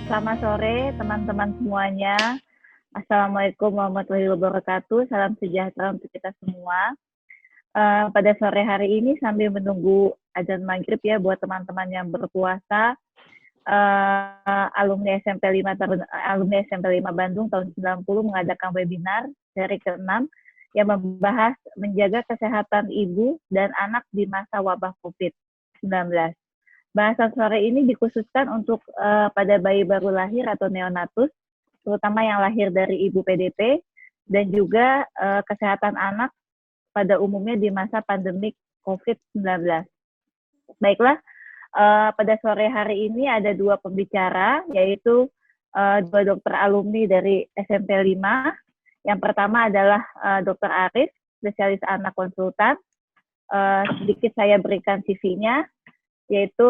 Selamat sore teman-teman semuanya. Assalamualaikum warahmatullahi wabarakatuh. Salam sejahtera untuk kita semua. Pada sore hari ini sambil menunggu azan maghrib ya buat teman-teman yang berpuasa, alumni SMP 5 Bandung tahun 90 mengadakan webinar seri ke-6 yang membahas menjaga kesehatan ibu dan anak di masa wabah COVID-19. Bahasan sore ini dikhususkan untuk pada bayi baru lahir atau neonatus, terutama yang lahir dari ibu PDP, dan juga kesehatan anak pada umumnya di masa pandemik COVID-19. Baiklah, pada sore hari ini ada dua pembicara, yaitu dua dokter alumni dari SMP 5. Yang pertama adalah Dr. Arif, spesialis anak konsultan. Sedikit saya berikan CV-nya, yaitu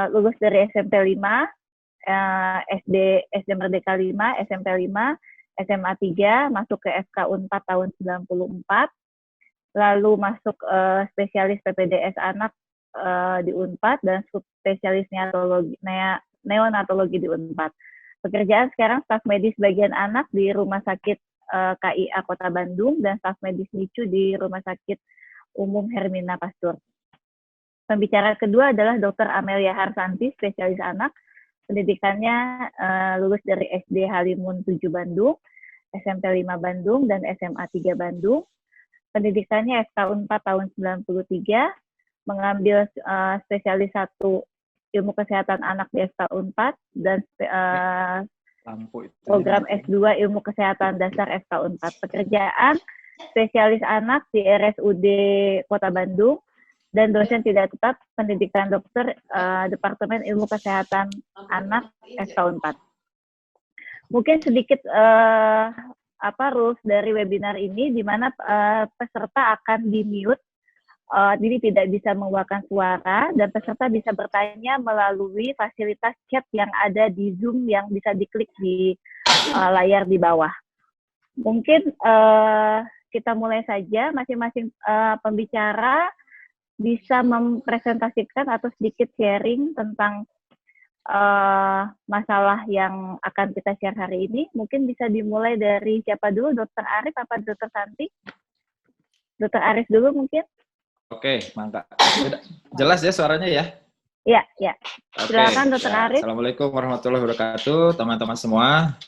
lulus dari SMP 5, SD Merdeka 5, SMP 5, SMA 3, masuk ke FK Unpad tahun 94, lalu masuk spesialis PPDS anak di Unpad dan subspesialis neonatologi di Unpad. Pekerjaan sekarang staf medis bagian anak di Rumah Sakit KIA Kota Bandung dan staf medis NICU di Rumah Sakit Umum Hermina Pasteur. Pembicara kedua adalah Dr. Amelia Harsanti, spesialis anak. Pendidikannya lulus dari SD Halimun 7 Bandung, SMP 5 Bandung, dan SMA 3 Bandung. Pendidikannya FK Unpad tahun 93, mengambil spesialis 1 ilmu kesehatan anak di FK Unpad, dan program S2 ilmu kesehatan dasar FK Unpad. Pekerjaan spesialis anak di RSUD Kota Bandung, dan dosen tidak tetap pendidikan dokter Departemen Ilmu Kesehatan Anak FK Unpad. Mungkin sedikit rules dari webinar ini, di mana peserta akan di-mute, jadi tidak bisa mengeluarkan suara, dan peserta bisa bertanya melalui fasilitas chat yang ada di Zoom yang bisa diklik di layar di bawah. Mungkin kita mulai saja, masing-masing pembicara bisa mempresentasikan atau sedikit sharing tentang masalah yang akan kita share hari ini. Mungkin bisa dimulai dari siapa dulu, Dr. Arif apa Dr. Santi? Dr. Arif dulu mungkin. Oke, mantap. Jelas ya suaranya ya? Iya, ya. Silakan Dr. Arif. Assalamualaikum warahmatullahi wabarakatuh, teman-teman semua.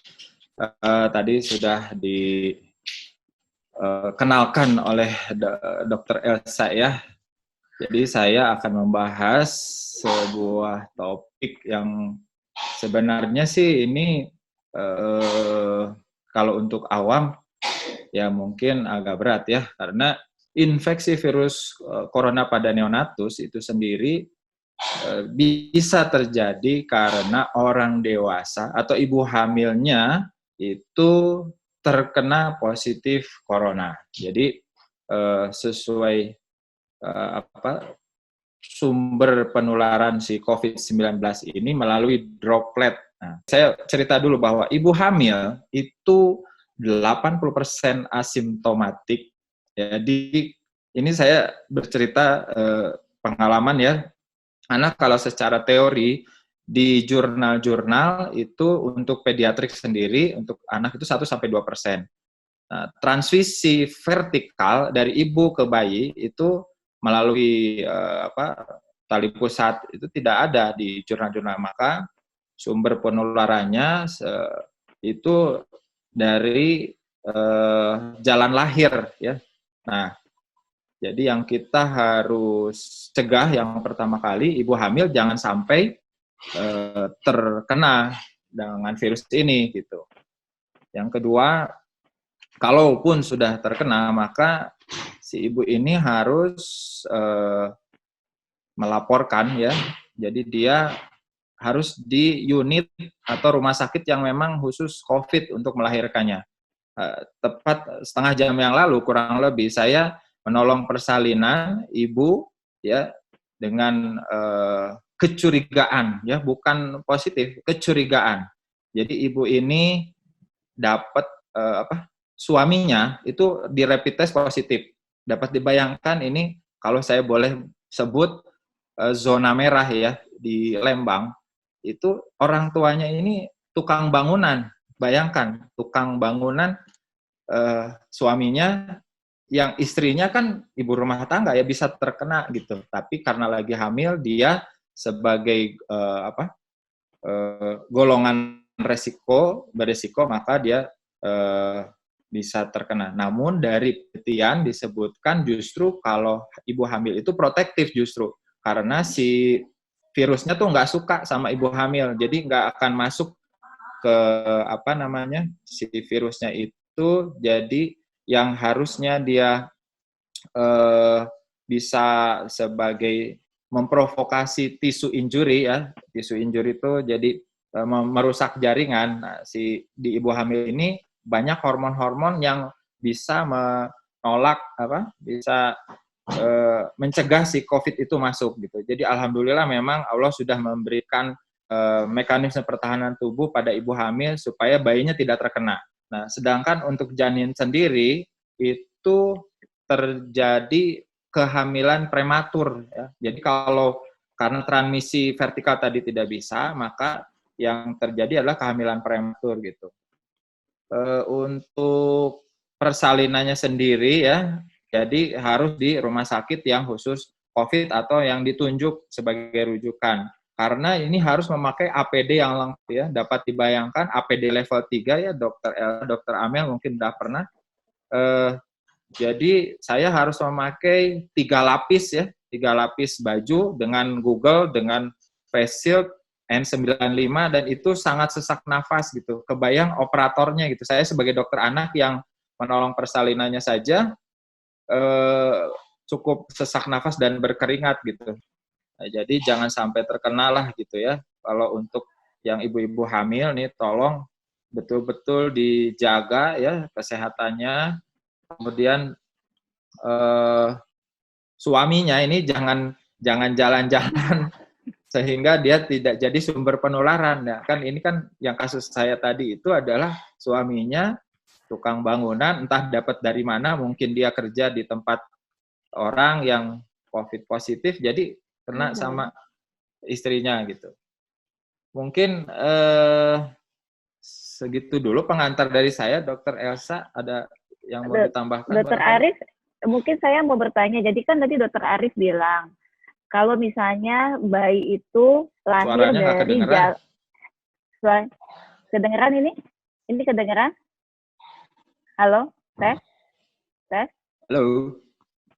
Tadi sudah dikenalkan oleh Dr. Elsa ya. Jadi saya akan membahas sebuah topik yang sebenarnya sih ini kalau untuk awam ya mungkin agak berat ya, karena infeksi virus corona pada neonatus itu sendiri bisa terjadi karena orang dewasa atau ibu hamilnya itu terkena positif corona. Jadi sesuai sumber penularan si COVID-19 ini melalui droplet. Nah, saya cerita dulu bahwa ibu hamil itu 80% asimptomatik. Jadi ini saya bercerita pengalaman ya. Anak kalau secara teori di jurnal-jurnal itu untuk pediatrik sendiri untuk anak itu 1-2%. Nah, transmisi vertikal dari ibu ke bayi itu melalui tali pusat itu tidak ada di jurnal-jurnal, maka sumber penularannya itu dari jalan lahir ya. Nah, jadi yang kita harus cegah yang pertama kali ibu hamil jangan sampai terkena dengan virus ini gitu. Yang kedua, kalaupun sudah terkena maka si ibu ini harus melaporkan ya. Jadi dia harus di unit atau rumah sakit yang memang khusus COVID untuk melahirkannya. Tepat setengah jam yang lalu kurang lebih saya menolong persalinan ibu ya dengan kecurigaan ya, bukan positif, kecurigaan. Jadi ibu ini dapat suaminya itu di rapid test positif. Dapat dibayangkan ini kalau saya boleh sebut zona merah ya di Lembang, itu orang tuanya ini tukang bangunan. Bayangkan, tukang bangunan suaminya yang istrinya kan ibu rumah tangga ya bisa terkena gitu. Tapi karena lagi hamil dia sebagai golongan beresiko maka dia bisa terkena. Namun dari penelitian disebutkan justru kalau ibu hamil itu protektif justru karena si virusnya tuh nggak suka sama ibu hamil, jadi nggak akan masuk ke si virusnya itu. Jadi yang harusnya dia bisa sebagai memprovokasi tissue injury ya, tissue injury itu jadi merusak jaringan. Nah, di ibu hamil ini banyak hormon-hormon yang bisa menolak bisa mencegah si COVID itu masuk gitu. Jadi alhamdulillah memang Allah sudah memberikan mekanisme pertahanan tubuh pada ibu hamil supaya bayinya tidak terkena. Nah, sedangkan untuk janin sendiri itu terjadi kehamilan prematur ya. Jadi kalau karena transmisi vertikal tadi tidak bisa, maka yang terjadi adalah kehamilan prematur gitu. Untuk persalinannya sendiri ya, jadi harus di rumah sakit yang khusus COVID atau yang ditunjuk sebagai rujukan. Karena ini harus memakai APD yang lengkap ya, dapat dibayangkan APD level 3 ya, Dr. Amel mungkin sudah pernah. Jadi saya harus memakai 3 lapis ya, 3 lapis baju dengan Google, dengan face shield, N95 dan itu sangat sesak nafas gitu. Kebayang operatornya gitu. Saya sebagai dokter anak yang menolong persalinannya saja cukup sesak nafas dan berkeringat gitu. Nah, jadi jangan sampai terkena lah gitu ya. Kalau untuk yang ibu-ibu hamil nih tolong betul-betul dijaga ya kesehatannya. Kemudian suaminya ini jangan jalan-jalan sehingga dia tidak jadi sumber penularan. Nah, kan ini kan yang kasus saya tadi itu adalah suaminya tukang bangunan, entah dapat dari mana, mungkin dia kerja di tempat orang yang COVID positif, jadi kena sama istrinya gitu. Mungkin segitu dulu pengantar dari saya, Dokter Elsa, ada yang mau ditambahkan? Dokter Aris, mungkin saya mau bertanya, jadi kan tadi Dokter Aris bilang, kalau misalnya bayi itu lahir dari kedengeran ini? Ini kedengeran? Halo, tes? Halo.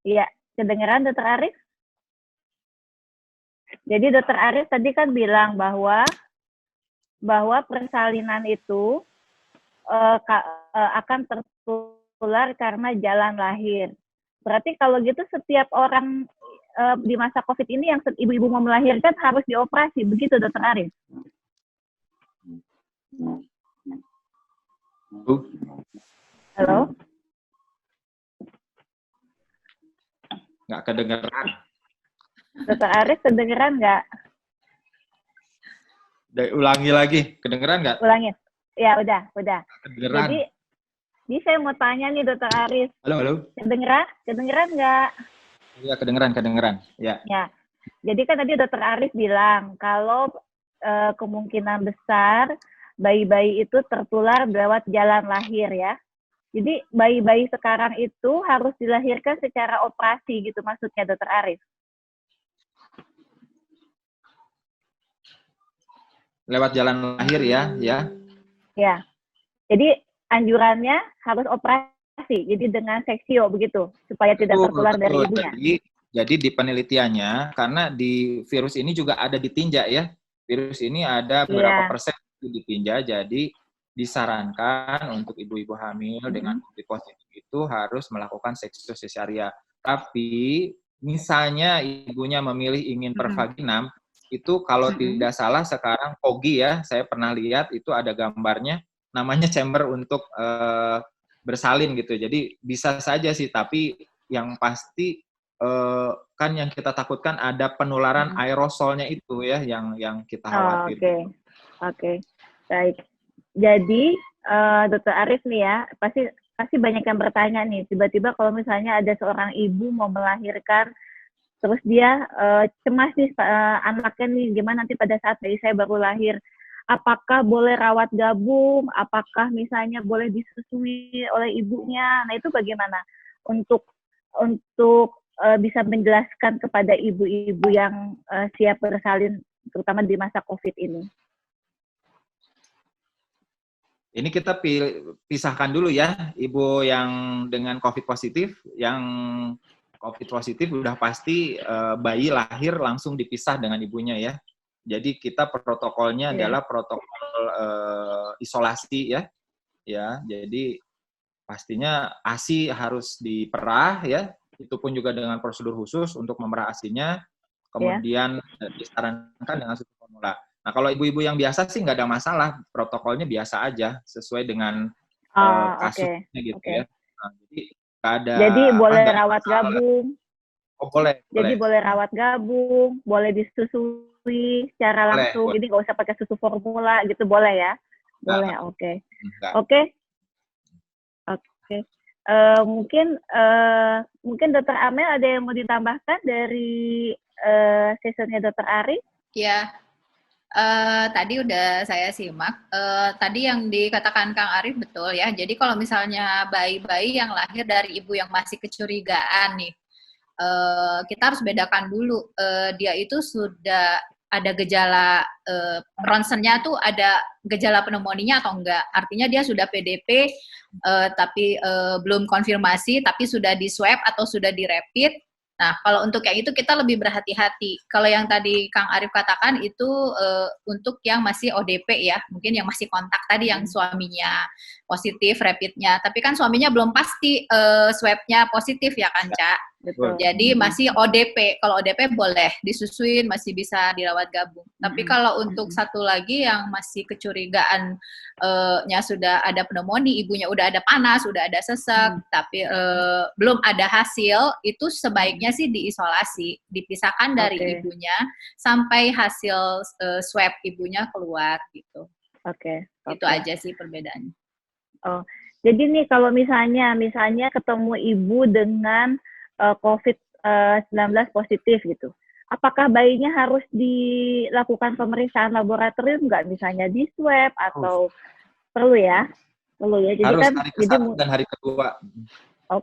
Iya, kedengeran Dokter Aris? Jadi Dokter Aris tadi kan bilang bahwa persalinan itu akan tertular karena jalan lahir. Berarti kalau gitu setiap orang di masa COVID ini yang ibu-ibu mau melahirkan harus dioperasi, begitu Dokter Aris? Halo? Nggak kedengeran. Dokter Aris kedengeran nggak? Ulangi lagi, kedengeran nggak? Ulangi. Ya, udah. Kedengeran. Jadi saya mau tanya nih Dokter Aris. Halo. Kedengeran nggak? Iya, kedengeran. Ya. Jadi kan tadi Dokter Aris bilang kalau kemungkinan besar bayi-bayi itu tertular lewat jalan lahir ya. Jadi bayi-bayi sekarang itu harus dilahirkan secara operasi gitu maksudnya Dokter Aris? Lewat jalan lahir ya. Ya. Jadi anjurannya harus operasi. Jadi dengan seksio begitu supaya tidak tertular dari ibunya. Jadi di penelitiannya karena di virus ini juga ada ditinja ya. Virus ini ada berapa persen ditinja, jadi disarankan untuk ibu-ibu hamil dengan COVID positif itu harus melakukan seksio sesaria. Tapi misalnya ibunya memilih ingin pervaginam, itu kalau tidak salah sekarang POGI ya, saya pernah lihat itu ada gambarnya, namanya chamber untuk bersalin gitu. Jadi bisa saja sih, tapi yang pasti kan yang kita takutkan ada penularan aerosolnya itu ya, yang kita khawatir. Oke. Baik. Jadi Dokter Aris nih ya, pasti banyak yang bertanya nih, tiba-tiba kalau misalnya ada seorang ibu mau melahirkan, terus dia cemas nih anaknya nih, gimana nanti pada saat bayi saya baru lahir, apakah boleh rawat gabung, apakah misalnya boleh disusui oleh ibunya. Nah, itu bagaimana untuk bisa menjelaskan kepada ibu-ibu yang siap bersalin terutama di masa COVID ini. Ini kita pisahkan dulu ya, ibu yang dengan COVID positif, yang COVID positif udah pasti bayi lahir langsung dipisah dengan ibunya ya. Jadi kita protokolnya adalah protokol isolasi ya. Jadi pastinya ASI harus diperah ya. Itu pun juga dengan prosedur khusus untuk memerah ASI-nya. Kemudian disarankan dengan susu formula. Nah, kalau ibu-ibu yang biasa sih nggak ada masalah, protokolnya biasa aja, sesuai dengan kasusnya gitu ya. Nah, jadi nggak ada. Jadi boleh rawat gabung. Oh, boleh. Jadi boleh rawat gabung, boleh disusui secara langsung. Boleh. Jadi nggak usah pakai susu formula gitu, boleh ya? Boleh, oke. Mungkin Dr. Amel ada yang mau ditambahkan dari sessionnya Dr. Ari? Ya, tadi udah saya simak. Tadi yang dikatakan Kang Arif betul ya. Jadi kalau misalnya bayi-bayi yang lahir dari ibu yang masih kecurigaan nih, kita harus bedakan dulu. Dia itu sudah ada gejala ronsennya tuh ada gejala pneumonia atau enggak. Artinya dia sudah PDP tapi belum konfirmasi, tapi sudah di swab atau sudah di rapid. Nah, kalau untuk yang itu kita lebih berhati-hati. Kalau yang tadi Kang Arif katakan itu untuk yang masih ODP ya, mungkin yang masih kontak tadi yang suaminya positif rapidnya, tapi kan suaminya belum pasti swabnya positif ya kan, Cak? Betul. Jadi masih ODP. Kalau ODP boleh disusuin, masih bisa dirawat gabung. Tapi kalau untuk satu lagi yang masih kecurigaan nya sudah ada pneumonia, ibunya udah ada panas, udah ada sesak, tapi belum ada hasil, itu sebaiknya sih diisolasi, dipisahkan dari ibunya sampai hasil swab ibunya keluar gitu. Itu aja sih perbedaannya. Oh, jadi nih kalau misalnya ketemu ibu dengan COVID-19 positif gitu, apakah bayinya harus dilakukan pemeriksaan laboratorium nggak, misalnya di swab atau perlu ya? Jadi harus kan hari ke-1 dan hari kedua.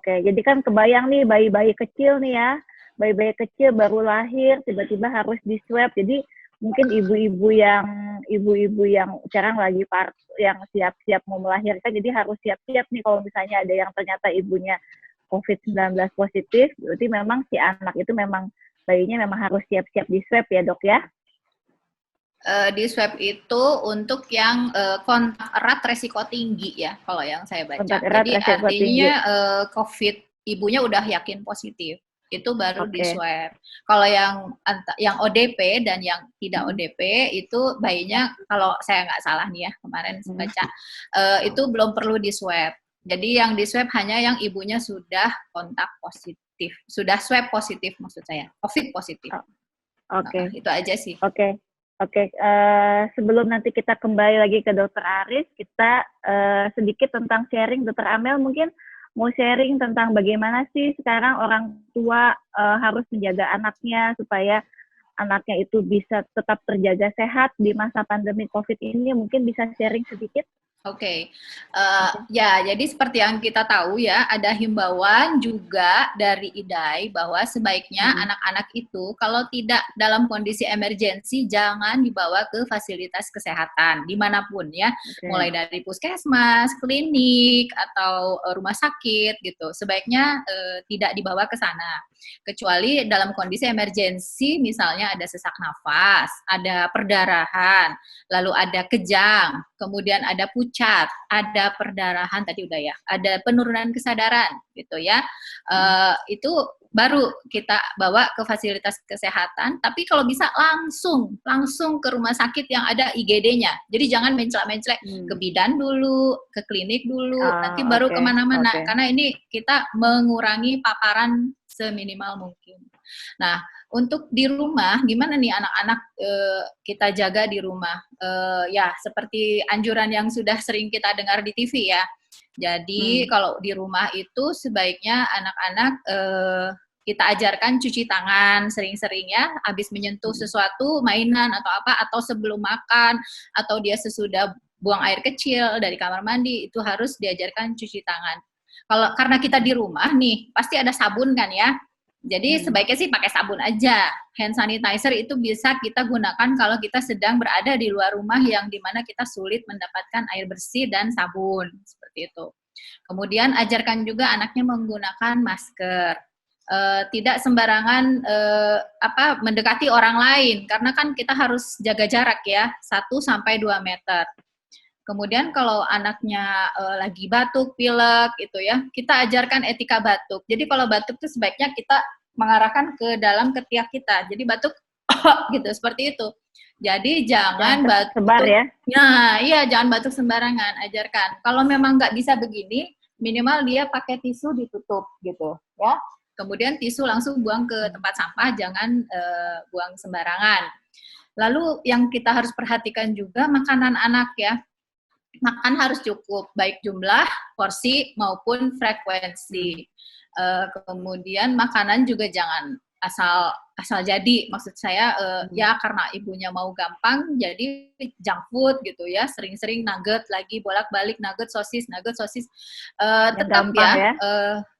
Jadi kan kebayang nih bayi-bayi kecil nih ya, bayi-bayi kecil baru lahir tiba-tiba harus di swab. Jadi mungkin ibu-ibu yang sekarang lagi yang siap-siap mau melahirkan, jadi harus siap-siap nih kalau misalnya ada yang ternyata ibunya COVID-19 positif, berarti memang si anak itu bayinya memang harus siap-siap di swab ya, Dok ya? Di swab itu untuk yang kontak erat resiko tinggi ya, kalau yang saya baca. Jadi artinya COVID ibunya udah yakin positif, itu baru di swab. Kalau yang ODP dan yang tidak ODP itu bayinya, kalau saya nggak salah nih ya, kemarin baca, itu belum perlu di swab. Jadi yang di swab hanya yang ibunya sudah kontak positif, sudah swab positif maksud saya, COVID positif. Nah, itu aja sih. Sebelum nanti kita kembali lagi ke Dr. Aris, kita sedikit tentang sharing. Dr. Amel mungkin mau sharing tentang bagaimana sih sekarang orang tua harus menjaga anaknya supaya anaknya itu bisa tetap terjaga sehat di masa pandemi COVID ini. Mungkin bisa sharing sedikit? Ya, jadi seperti yang kita tahu ya, ada himbauan juga dari IDAI bahwa sebaiknya anak-anak itu kalau tidak dalam kondisi emergensi jangan dibawa ke fasilitas kesehatan dimanapun ya, mulai dari puskesmas, klinik atau rumah sakit gitu. Sebaiknya tidak dibawa ke sana, kecuali dalam kondisi emergensi, misalnya ada sesak nafas, ada perdarahan, lalu ada kejang, kemudian ada pucat, ada perdarahan tadi udah ya, ada penurunan kesadaran gitu ya, itu baru kita bawa ke fasilitas kesehatan. Tapi kalau bisa langsung ke rumah sakit yang ada IGD-nya. Jadi jangan menclak-menclek ke bidan dulu, ke klinik dulu, nanti baru kemana-mana. Karena ini kita mengurangi paparan seminimal mungkin. Nah, untuk di rumah, gimana nih anak-anak kita jaga di rumah? Ya, seperti anjuran yang sudah sering kita dengar di TV ya. Jadi kalau di rumah itu sebaiknya anak-anak kita ajarkan cuci tangan sering-sering ya, habis menyentuh sesuatu, mainan atau apa, atau sebelum makan, atau dia sesudah buang air kecil dari kamar mandi, itu harus diajarkan cuci tangan. Kalau karena kita di rumah nih, pasti ada sabun kan ya. Jadi sebaiknya sih pakai sabun aja. Hand sanitizer itu bisa kita gunakan kalau kita sedang berada di luar rumah yang dimana kita sulit mendapatkan air bersih dan sabun, seperti itu. Kemudian ajarkan juga anaknya menggunakan masker. Tidak sembarangan mendekati orang lain, karena kan kita harus jaga jarak ya, 1-2 meter. Kemudian kalau anaknya lagi batuk, pilek gitu ya, kita ajarkan etika batuk. Jadi kalau batuk itu sebaiknya kita mengarahkan ke dalam ketiak kita. Jadi batuk gitu, seperti itu. Jadi jangan batuk sebar ya. Nah, iya jangan batuk sembarangan, ajarkan. Kalau memang nggak bisa begini, minimal dia pakai tisu ditutup gitu, ya. Kemudian tisu langsung buang ke tempat sampah, jangan buang sembarangan. Lalu yang kita harus perhatikan juga makanan anak ya. Makan harus cukup, baik jumlah, porsi, maupun frekuensi. Kemudian makanan juga jangan asal jadi, maksud saya ya karena ibunya mau gampang, jadi junk food gitu ya, sering-sering nugget lagi, bolak-balik nugget sosis, tetap ya.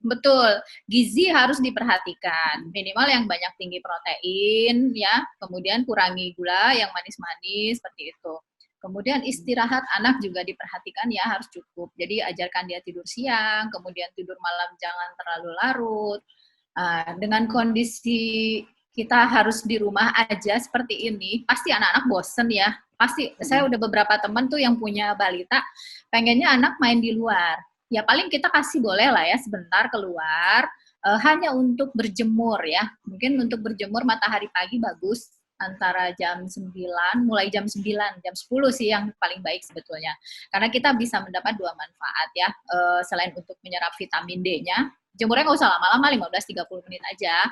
Betul, gizi harus diperhatikan, minimal yang banyak tinggi protein ya, kemudian kurangi gula yang manis-manis, seperti itu. Kemudian istirahat anak juga diperhatikan ya, harus cukup. Jadi ajarkan dia tidur siang, kemudian tidur malam jangan terlalu larut. Dengan kondisi kita harus di rumah aja seperti ini, pasti anak-anak bosen ya. Pasti, saya udah beberapa teman tuh yang punya balita, pengennya anak main di luar. Ya paling kita kasih boleh lah ya sebentar keluar, hanya untuk berjemur ya. Mungkin untuk berjemur matahari pagi bagus, antara jam 9, mulai jam 9, jam 10 sih yang paling baik sebetulnya. Karena kita bisa mendapat 2 manfaat ya, selain untuk menyerap vitamin D-nya, jemurnya nggak usah lama-lama, 15-30 menit aja,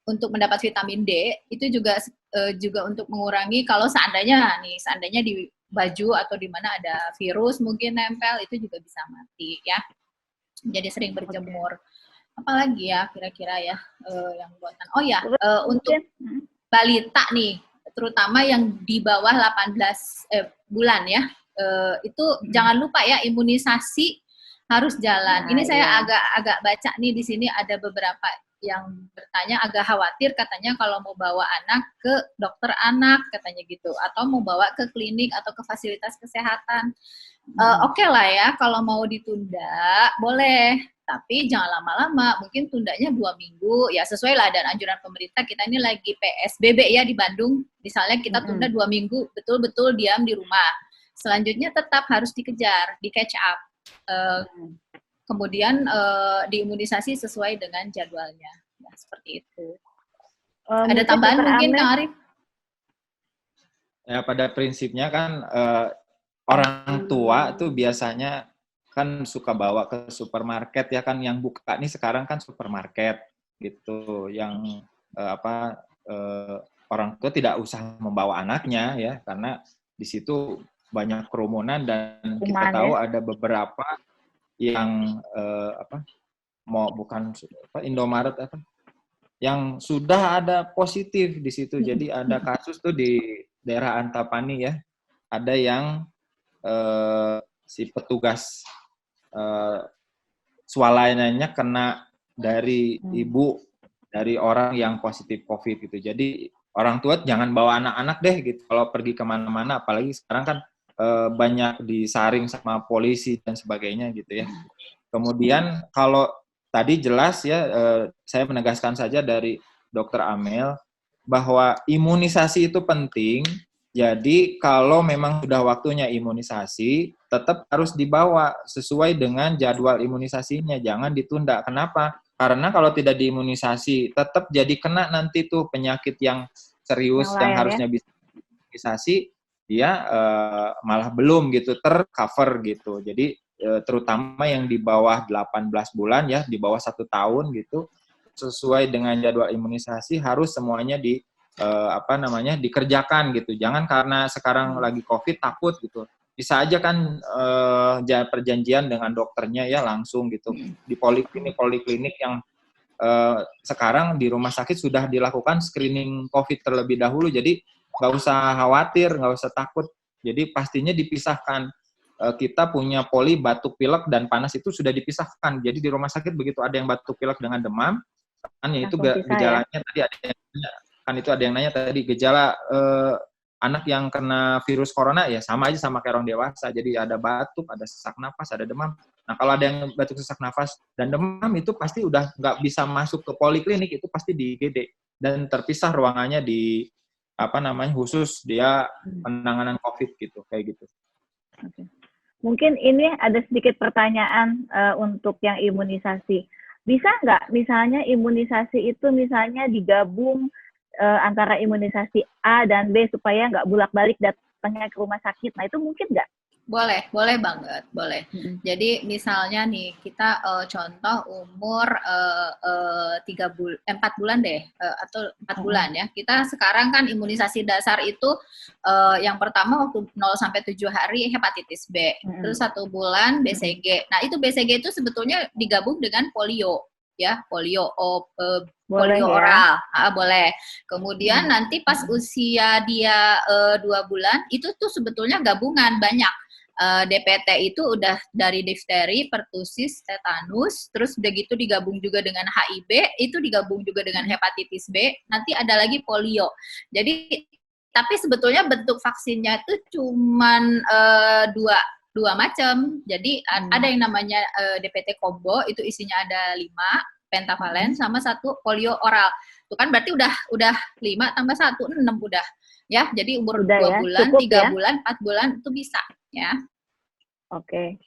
untuk mendapat vitamin D, itu juga untuk mengurangi kalau seandainya di baju atau di mana ada virus mungkin nempel, itu juga bisa mati ya. Jadi sering berjemur. Apalagi ya kira-kira ya yang buatan. Oh ya, untuk balita nih, terutama yang di bawah 18 bulan ya, itu jangan lupa ya imunisasi harus jalan. Ini saya agak baca nih di sini ada beberapa yang bertanya agak khawatir, katanya kalau mau bawa anak ke dokter anak katanya gitu, atau mau bawa ke klinik atau ke fasilitas kesehatan. Oke lah ya, kalau mau ditunda boleh, tapi jangan lama-lama, mungkin tundanya 2 minggu, ya sesuai lah dan anjuran pemerintah. Kita ini lagi PSBB ya di Bandung, misalnya kita tunda 2 minggu, betul-betul diam di rumah. Selanjutnya tetap harus dikejar, di catch up. Kemudian diimunisasi sesuai dengan jadwalnya. Nah, seperti itu. Ada tambahan mungkin, Kang Arif? Ya, pada prinsipnya kan orang tua tuh biasanya kan suka bawa ke supermarket ya kan, yang buka nih sekarang kan supermarket gitu, yang orang tua tidak usah membawa anaknya ya, karena di situ banyak kerumunan dan kita tahu ada beberapa yang Indomaret yang sudah ada positif di situ. Jadi ada kasus tuh di daerah Antapani ya, ada yang si petugas swalayannya kena dari ibu dari orang yang positif COVID gitu. Jadi orang tua jangan bawa anak-anak deh gitu kalau pergi kemana-mana, apalagi sekarang kan banyak disaring sama polisi dan sebagainya gitu ya. Kemudian kalau tadi jelas ya, saya menegaskan saja dari Dr. Amel bahwa imunisasi itu penting. Jadi kalau memang sudah waktunya imunisasi, tetap harus dibawa sesuai dengan jadwal imunisasinya, jangan ditunda. Kenapa? Karena kalau tidak diimunisasi, tetap jadi kena nanti tuh penyakit yang serius yang harusnya bisa diimunisasi, dia malah belum gitu tercover gitu. Jadi terutama yang di bawah 18 bulan ya, di bawah 1 tahun gitu, sesuai dengan jadwal imunisasi harus semuanya dikerjakan gitu. Jangan karena sekarang lagi COVID takut gitu. Bisa aja kan perjanjian dengan dokternya ya langsung gitu. Di poliklinik yang sekarang di rumah sakit sudah dilakukan screening COVID terlebih dahulu, jadi nggak usah khawatir, nggak usah takut. Jadi pastinya dipisahkan. Kita punya poli batuk pilek dan panas itu sudah dipisahkan. Jadi di rumah sakit begitu ada yang batuk pilek dengan demam, kan ya itu gejalanya ya? Tadi ada yang nanya, kan itu ada yang nanya tadi gejala anak yang kena virus corona ya sama aja sama kayak orang dewasa. Jadi ada batuk, ada sesak nafas, ada demam. Nah kalau ada yang batuk sesak nafas dan demam itu pasti udah nggak bisa masuk ke poliklinik, itu pasti di IGD dan terpisah ruangannya di khusus dia penanganan COVID gitu kayak gitu. Oke. Mungkin ini ada sedikit pertanyaan untuk yang imunisasi. Bisa nggak misalnya imunisasi itu misalnya digabung antara imunisasi A dan B supaya nggak bolak-balik datangnya ke rumah sakit? Nah itu mungkin nggak? Boleh banget, boleh. Jadi misalnya nih kita contoh umur 4 bulan deh atau 4 bulan ya. Kita sekarang kan imunisasi dasar itu yang pertama waktu 0 sampai 7 hari hepatitis B. Terus 1 bulan BCG. Nah, itu BCG itu sebetulnya digabung dengan polio ya, polio oral. Boleh. Kemudian nanti pas usia dia 2 bulan itu tuh sebetulnya gabungan banyak. DPT itu udah dari difteri, pertusis, tetanus, terus udah gitu digabung juga dengan HIV, itu digabung juga dengan hepatitis B, nanti ada lagi polio. Jadi, tapi sebetulnya bentuk vaksinnya itu cuman dua macam. Jadi ada yang namanya DPT combo, itu isinya ada 5 pentavalen sama 1 polio oral. Itu kan berarti udah 5 tambah 1 6 udah. Ya, jadi umur 2 bulan, 3 bulan, 4 bulan itu bisa ya. Oke.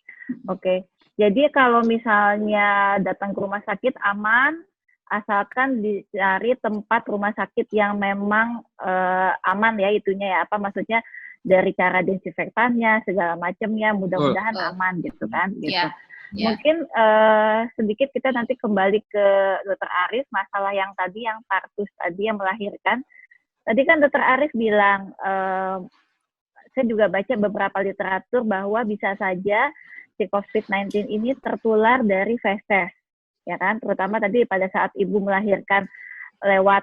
Jadi kalau misalnya datang ke rumah sakit aman, asalkan dicari tempat rumah sakit yang memang aman ya itunya ya, maksudnya dari cara desinfektannya segala macamnya, mudah-mudahan aman gitu kan gitu. Yeah. Mungkin sedikit kita nanti kembali ke Dr. Aris masalah yang tadi yang partus tadi yang melahirkan. Tadi kan Dr. Aris bilang saya juga baca beberapa literatur bahwa bisa saja si COVID-19 ini tertular dari feses, ya kan? Terutama tadi pada saat ibu melahirkan lewat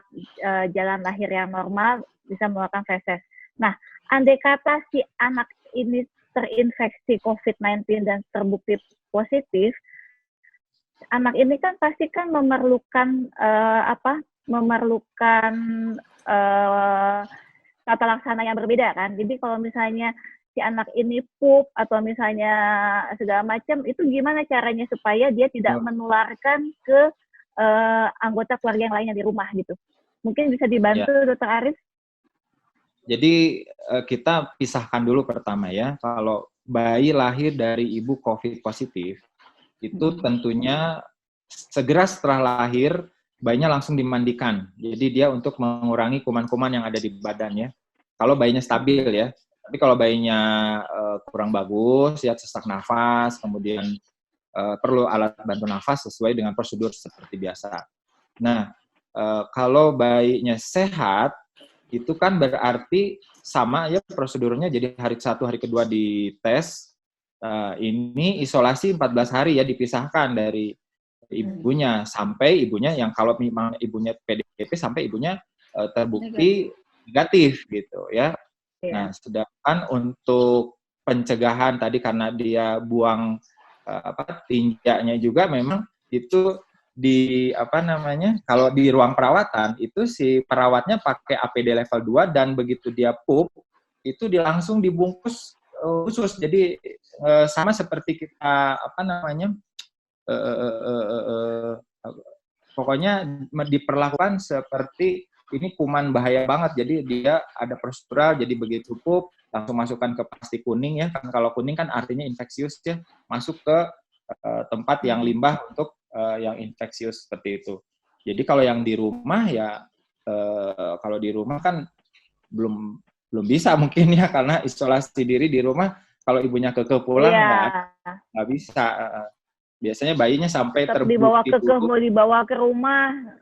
jalan lahir yang normal bisa melakukan feses. Nah, andai kata si anak ini terinfeksi COVID-19 dan terbukti positif, anak ini kan pasti kan memerlukan tata laksana yang berbeda kan. Jadi kalau misalnya si anak ini pup atau misalnya segala macam, itu gimana caranya supaya dia tidak menularkan ke anggota keluarga yang lainnya di rumah gitu. Mungkin bisa dibantu Dr. Aris? Jadi kita pisahkan dulu pertama ya, kalau bayi lahir dari ibu COVID positif, itu tentunya segera setelah lahir, bayinya langsung dimandikan. Jadi dia untuk mengurangi kuman-kuman yang ada di badannya. Kalau bayinya stabil ya. Tapi kalau bayinya kurang bagus, ya sesak nafas, kemudian perlu alat bantu nafas sesuai dengan prosedur seperti biasa. Nah, kalau bayinya sehat, itu kan berarti sama ya prosedurnya. Jadi hari 1, hari kedua dites. Ini isolasi 14 hari ya, dipisahkan dari ibunya sampai ibunya yang kalau memang ibunya PDP sampai ibunya terbukti negatif gitu ya. Nah, sedangkan untuk pencegahan tadi karena dia buang tinjanya juga memang itu kalau di ruang perawatan itu si perawatnya pakai APD level 2 dan begitu dia pup itu dia langsung dibungkus khusus. Jadi sama seperti kita pokoknya diperlakukan seperti ini kuman bahaya banget. Jadi dia ada prosedural, jadi begitu pup langsung masukkan ke plastik kuning ya. Kan kalau kuning kan artinya infeksius ya, masuk ke tempat yang limbah untuk yang infeksius seperti itu. Jadi kalau yang di rumah ya kalau di rumah kan belum bisa mungkin ya karena isolasi diri di rumah. Kalau ibunya kekeh pulang nggak bisa. Biasanya bayinya sampai terbukti dibawa mau dibawa ke rumah.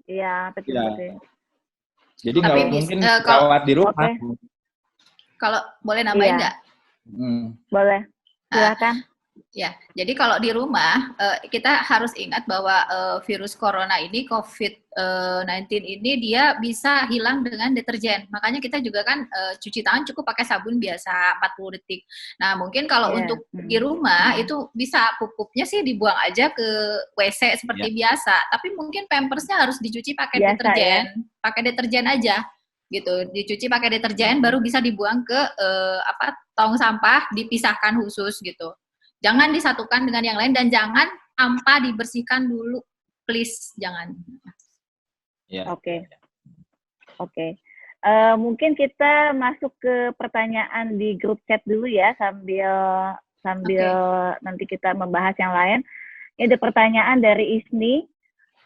Iya, betul. Jadi nggak mungkin rawat di rumah. Kalau boleh nambahin nggak? Boleh, silakan. Ya, jadi kalau di rumah kita harus ingat bahwa virus corona ini COVID-19 ini dia bisa hilang dengan deterjen. Makanya kita juga kan cuci tangan cukup pakai sabun biasa 40 detik. Nah, mungkin kalau Iya. untuk di rumah itu bisa pupuknya sih dibuang aja ke WC Ya. seperti biasa, tapi mungkin pampersnya harus dicuci pakai Biasa ya. deterjen aja gitu. Dicuci pakai deterjen baru bisa dibuang ke tong sampah dipisahkan khusus gitu. Jangan disatukan dengan yang lain dan jangan tanpa dibersihkan dulu, please jangan. Ya. Oke. Oke. Mungkin kita masuk ke pertanyaan di grup chat dulu ya sambil nanti kita membahas yang lain. Ini ada pertanyaan dari Isni.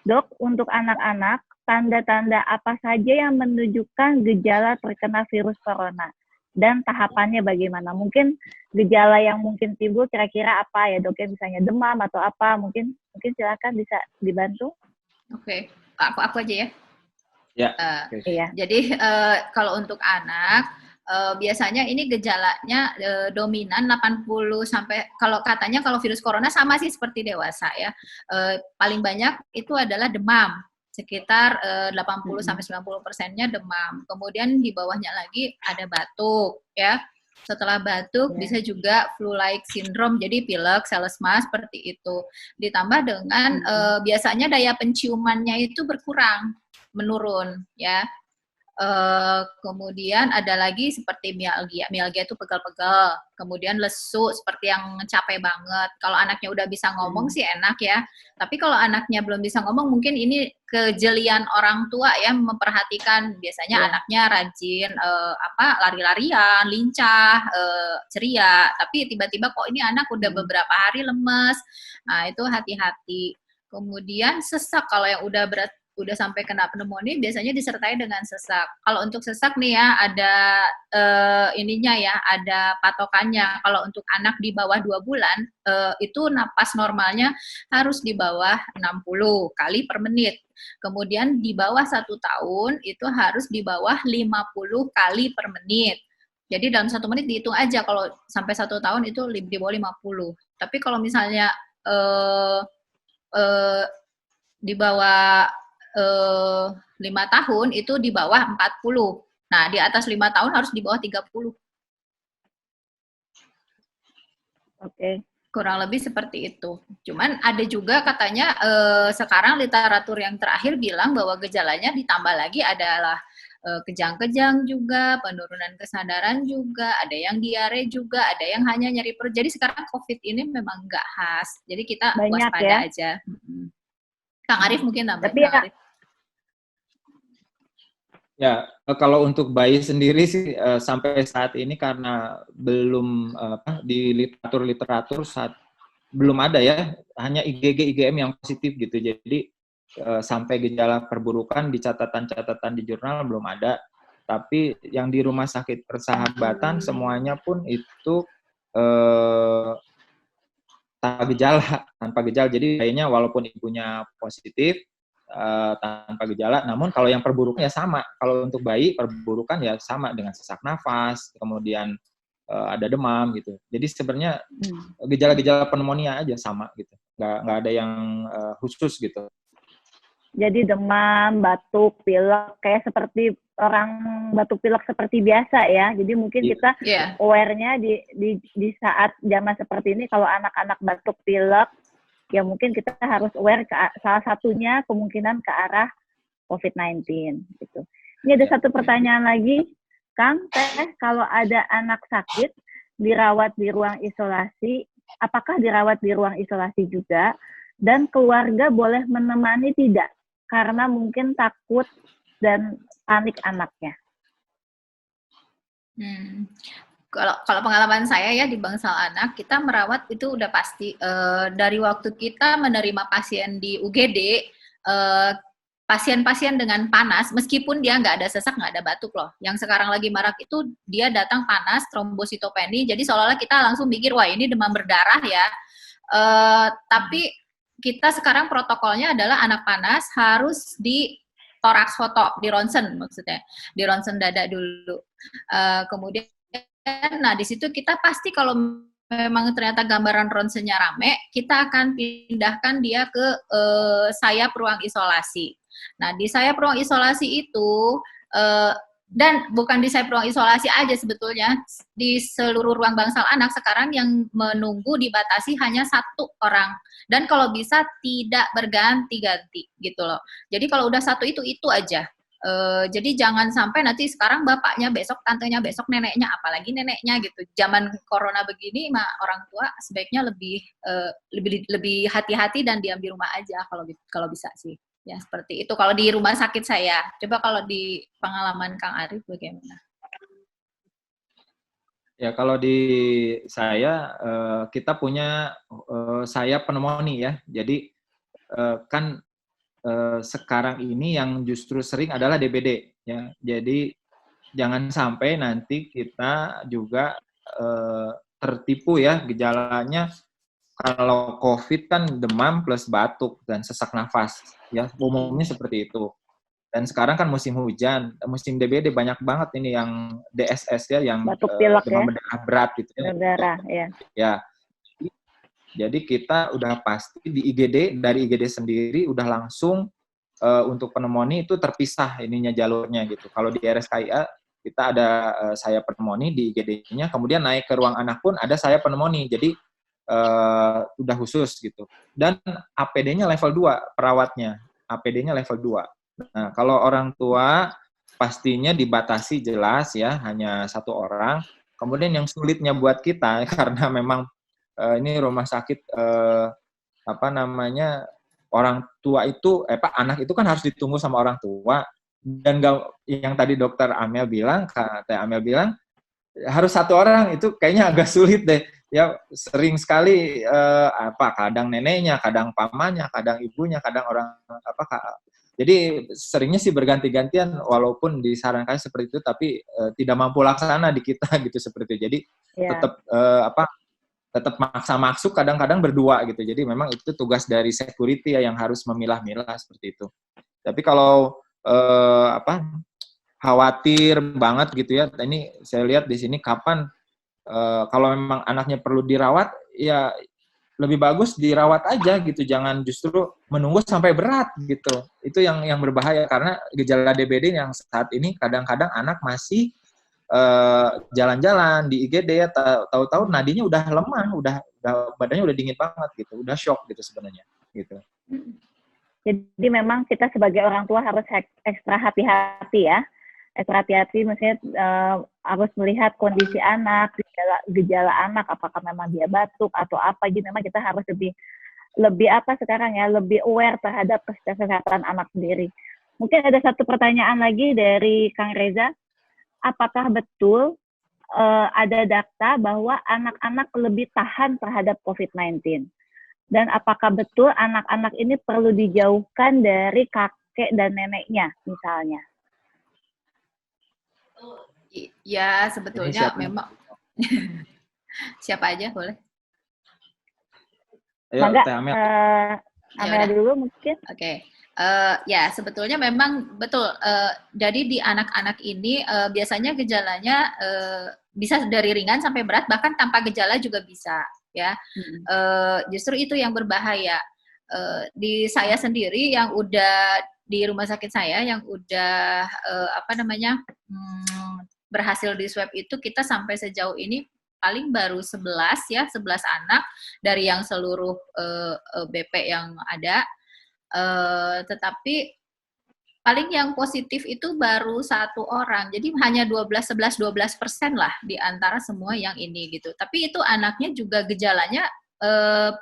Dok, untuk anak-anak, tanda-tanda apa saja yang menunjukkan gejala terkena virus corona? Dan tahapannya bagaimana? Mungkin gejala yang mungkin timbul kira-kira apa ya dok? Ya misalnya demam atau apa? Mungkin silakan bisa dibantu. Oke. Aku aja ya. Ya. Iya. Jadi kalau untuk anak biasanya ini gejalanya dominan 80 sampai kalau katanya kalau virus corona sama sih seperti dewasa ya. Paling banyak itu adalah demam. Sekitar 80 sampai 90%-nya demam. Kemudian di bawahnya lagi ada batuk ya. Setelah batuk bisa juga flu-like syndrome, jadi pilek, selesma seperti itu. Ditambah dengan biasanya daya penciumannya itu berkurang, menurun ya. Kemudian ada lagi seperti mialgia itu pegal-pegal, kemudian lesu seperti yang capek banget. Kalau anaknya udah bisa ngomong sih enak ya, tapi kalau anaknya belum bisa ngomong mungkin ini kejelian orang tua ya memperhatikan. Biasanya anaknya rajin lari-larian, lincah, ceria, tapi tiba-tiba kok ini anak udah beberapa hari lemes. Nah, itu hati-hati. Kemudian sesak, kalau yang udah sampai kena pneumonia biasanya disertai dengan sesak. Kalau untuk sesak nih ya ada ininya ya, ada patokannya. Kalau untuk anak di bawah 2 bulan itu napas normalnya harus di bawah 60 kali per menit. Kemudian di bawah 1 tahun itu harus di bawah 50 kali per menit. Jadi dalam 1 menit dihitung aja, kalau sampai 1 tahun itu di bawah 50. Tapi kalau misalnya di bawah 5 tahun itu di bawah 40. Nah, di atas 5 tahun harus di bawah 30. Oke. Kurang lebih seperti itu. Cuman ada juga katanya sekarang literatur yang terakhir bilang bahwa gejalanya ditambah lagi adalah kejang-kejang juga, penurunan kesadaran juga, ada yang diare juga, ada yang hanya nyeri perut. Jadi sekarang COVID ini memang nggak khas. Jadi kita banyak waspada ya aja. Kang Arief mungkin nambahin. Tapi Kang Arief. Ya, kalau untuk bayi sendiri sih sampai saat ini karena belum di literatur belum ada ya, hanya IgG IgM yang positif gitu. Jadi sampai gejala perburukan di catatan-catatan di jurnal belum ada. Tapi yang di rumah sakit persahabatan semuanya pun itu tanpa gejala. Jadi kayaknya walaupun ibunya positif tanpa gejala, namun kalau yang perburukan ya sama. Kalau untuk bayi perburukan ya sama dengan sesak nafas, kemudian ada demam gitu. Jadi sebenarnya gejala-gejala pneumonia aja sama gitu, nggak ada yang khusus gitu. Jadi demam, batuk, pilek kayak seperti orang batuk pilek seperti biasa ya. Jadi mungkin kita aware-nya di saat zaman seperti ini kalau anak-anak batuk pilek ya mungkin kita harus aware salah satunya kemungkinan ke arah COVID-19 gitu. Ini ada satu pertanyaan lagi, Kang, kalau ada anak sakit dirawat di ruang isolasi, apakah dirawat di ruang isolasi juga dan keluarga boleh menemani tidak? Karena mungkin takut dan panik anaknya. Kalau pengalaman saya ya di bangsal anak, kita merawat itu udah pasti dari waktu kita menerima pasien di UGD, pasien-pasien dengan panas, meskipun dia nggak ada sesak, nggak ada batuk loh. Yang sekarang lagi marak itu dia datang panas, trombositopeni, jadi seolah-olah kita langsung mikir, wah ini demam berdarah ya. Tapi kita sekarang protokolnya adalah anak panas harus di toraks foto, di ronsen maksudnya, di ronsen dada dulu. Kemudian, nah di situ kita pasti kalau memang ternyata gambaran ronsennya rame, kita akan pindahkan dia ke sayap ruang isolasi. Nah, di sayap ruang isolasi itu, dan bukan di sayap ruang isolasi aja sebetulnya, di seluruh ruang bangsal anak sekarang yang menunggu dibatasi hanya 1 orang. Dan kalau bisa tidak berganti-ganti gitu loh. Jadi kalau udah 1 itu aja. Jadi jangan sampai nanti sekarang bapaknya, besok tantenya, besok neneknya, apalagi neneknya gitu. Zaman corona begini, orang tua sebaiknya lebih hati-hati dan diam di rumah aja kalau bisa sih. Ya seperti itu. Kalau di rumah sakit saya. Coba kalau di pengalaman Kang Arif bagaimana? Ya kalau di saya kita punya sayap pneumonia ya. Jadi kan sekarang ini yang justru sering adalah DBD ya. Jadi jangan sampai nanti kita juga tertipu ya, gejalanya kalau COVID kan demam plus batuk dan sesak nafas ya, umumnya seperti itu. Dan sekarang kan musim hujan, musim DBD banyak banget ini yang DSS ya, yang batuk pilek demam ya, berdarah berat gitu ya. berdarah ya. Ya, jadi kita udah pasti di IGD, dari IGD sendiri udah langsung untuk pneumonia itu terpisah ininya jalurnya gitu. Kalau di RSKIA kita ada sayap pneumonia di IGD-nya, kemudian naik ke ruang anak pun ada sayap pneumonia. Jadi udah khusus gitu. Dan APD-nya level 2 perawatnya. APD-nya level 2. Nah, kalau orang tua pastinya dibatasi jelas ya, hanya 1 orang. Kemudian yang sulitnya buat kita karena memang ini rumah sakit orang tua itu anak itu kan harus ditunggu sama orang tua, dan yang tadi dokter Amel bilang, Teh Amel bilang harus 1 orang, itu kayaknya agak sulit deh ya. Sering sekali kadang neneknya, kadang pamannya, kadang ibunya, kadang orang jadi seringnya sih berganti-gantian, walaupun disarankan seperti itu, tapi tidak mampu laksana di kita gitu seperti itu. Jadi tetap maksa masuk, kadang-kadang berdua gitu. Jadi memang itu tugas dari security ya, yang harus memilah-milah seperti itu. Tapi kalau khawatir banget gitu ya, ini saya lihat di sini kapan kalau memang anaknya perlu dirawat, ya lebih bagus dirawat aja gitu, jangan justru menunggu sampai berat gitu. Itu yang berbahaya, karena gejala DBD yang saat ini kadang-kadang anak masih jalan-jalan di IGD ya, tahu-tahu nadinya udah lemah, udah badannya udah dingin banget gitu, udah shock gitu sebenarnya gitu. Jadi memang kita sebagai orang tua harus ekstra hati-hati ya. Ekstra hati-hati, maksudnya harus melihat kondisi anak, gejala anak, apakah memang dia batuk atau apa. Jadi memang kita harus lebih sekarang ya, lebih aware terhadap kesehatan anak sendiri. Mungkin ada 1 pertanyaan lagi dari Kang Reza. Apakah betul ada data bahwa anak-anak lebih tahan terhadap COVID-19? Dan apakah betul anak-anak ini perlu dijauhkan dari kakek dan neneknya misalnya? Ya, sebetulnya memang siapa aja boleh. Ayo, Amel dulu mungkin. Oke. Ya, sebetulnya memang betul. Jadi di anak-anak ini biasanya gejalanya bisa dari ringan sampai berat, bahkan tanpa gejala juga bisa, ya. Justru itu yang berbahaya. Di saya sendiri yang udah di rumah sakit saya yang udah berhasil di swab itu, kita sampai sejauh ini paling baru 11 anak dari yang seluruh BP yang ada. Tetapi paling yang positif itu baru 1 orang, jadi hanya 11-12% lah di antara semua yang ini gitu. Tapi itu anaknya juga gejalanya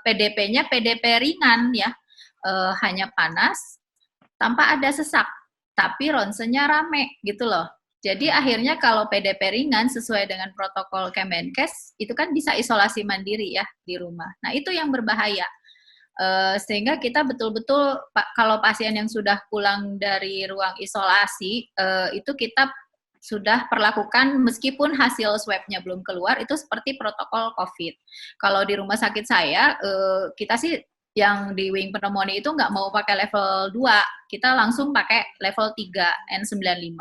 PDP-nya PDP ringan ya, hanya panas tanpa ada sesak, tapi ronsennya rame gitu loh. Jadi akhirnya kalau PDP ringan sesuai dengan protokol Kemenkes itu kan bisa isolasi mandiri ya di rumah. Nah itu yang berbahaya. Sehingga kita betul-betul kalau pasien yang sudah pulang dari ruang isolasi itu kita sudah perlakukan meskipun hasil swab-nya belum keluar, itu seperti protokol COVID. Kalau di rumah sakit saya, kita sih yang di wing pneumonia itu nggak mau pakai level 2, kita langsung pakai level 3 N95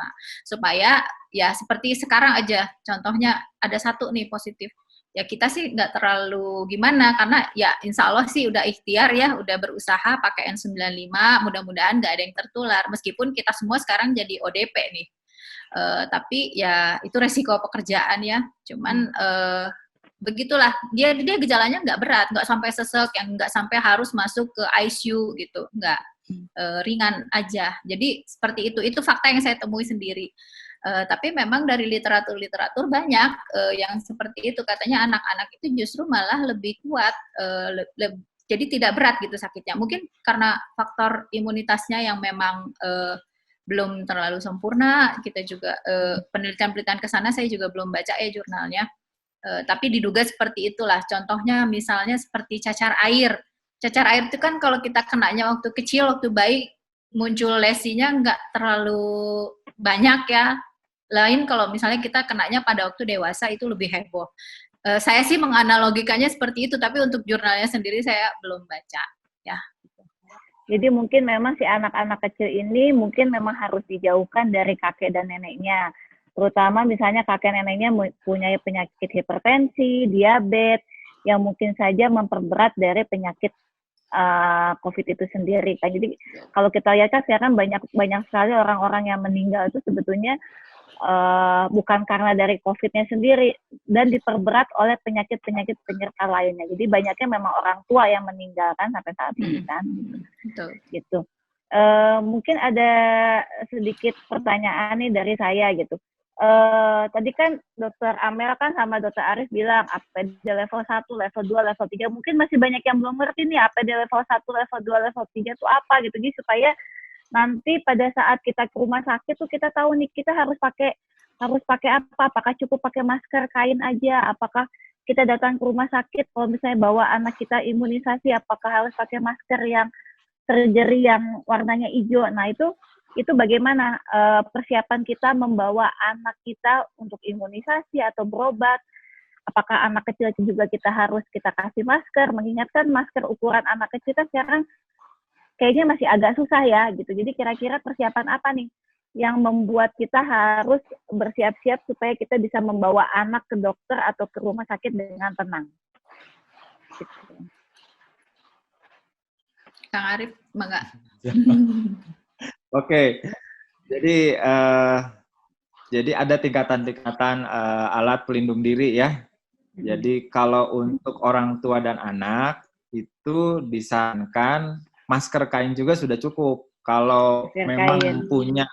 supaya ya seperti sekarang aja, contohnya ada 1 nih positif, ya kita sih nggak terlalu gimana, karena ya insya Allah sih udah ikhtiar ya, udah berusaha pakai N95, mudah-mudahan nggak ada yang tertular, meskipun kita semua sekarang jadi ODP nih. Tapi ya itu resiko pekerjaan ya, cuman begitulah, dia gejalanya nggak berat, nggak sampai sesek, yang nggak sampai harus masuk ke ICU gitu, nggak, ringan aja. Jadi seperti itu fakta yang saya temui sendiri. Tapi memang dari literatur banyak yang seperti itu, katanya anak-anak itu justru malah lebih kuat, jadi tidak berat gitu sakitnya. Mungkin karena faktor imunitasnya yang memang belum terlalu sempurna. Kita juga penelitian-penelitian ke sana saya juga belum baca ya jurnalnya. Tapi diduga seperti itulah. Contohnya misalnya seperti cacar air. Cacar air itu kan kalau kita kenanya waktu kecil, waktu bayi, muncul lesinya nggak terlalu banyak ya. Lain kalau misalnya kita kenanya pada waktu dewasa itu lebih heboh. Saya sih menganalogikannya seperti itu, tapi untuk jurnalnya sendiri saya belum baca. Ya. Jadi mungkin memang si anak-anak kecil ini mungkin memang harus dijauhkan dari kakek dan neneknya. Terutama misalnya kakek neneknya punya penyakit hipertensi, diabetes, yang mungkin saja memperberat dari penyakit COVID itu sendiri. Jadi kalau kita lihat kan sekarang banyak sekali orang-orang yang meninggal itu sebetulnya bukan karena dari COVID-nya sendiri dan diperberat oleh penyakit-penyakit penyerta lainnya. Jadi banyaknya memang orang tua yang meninggal kan sampai saat ini kan. Betul. Gitu. Mungkin ada sedikit pertanyaan nih dari saya gitu. Tadi kan Dokter Amel kan sama Dokter Arif bilang APD level 1, level 2, level 3. Mungkin masih banyak yang belum ngerti nih APD level 1, level 2, level 3 itu apa gitu. Jadi supaya nanti pada saat kita ke rumah sakit tuh kita tahu nih kita harus pakai apa? Apakah cukup pakai masker kain aja? Apakah kita datang ke rumah sakit kalau misalnya bawa anak kita imunisasi, apakah harus pakai masker yang surgery yang warnanya hijau? Nah itu bagaimana persiapan kita membawa anak kita untuk imunisasi atau berobat? Apakah anak kecil juga kita kasih masker? Mengingatkan masker ukuran anak kecil kan sekarang kayaknya masih agak susah ya gitu. Jadi kira-kira persiapan apa nih yang membuat kita harus bersiap-siap supaya kita bisa membawa anak ke dokter atau ke rumah sakit dengan tenang? Gitu. Kang Arif, enggak? Oke, jadi ada tingkatan-tingkatan alat pelindung diri ya. Jadi kalau untuk orang tua dan anak itu disarankan masker kain juga sudah cukup. Kalau memang punya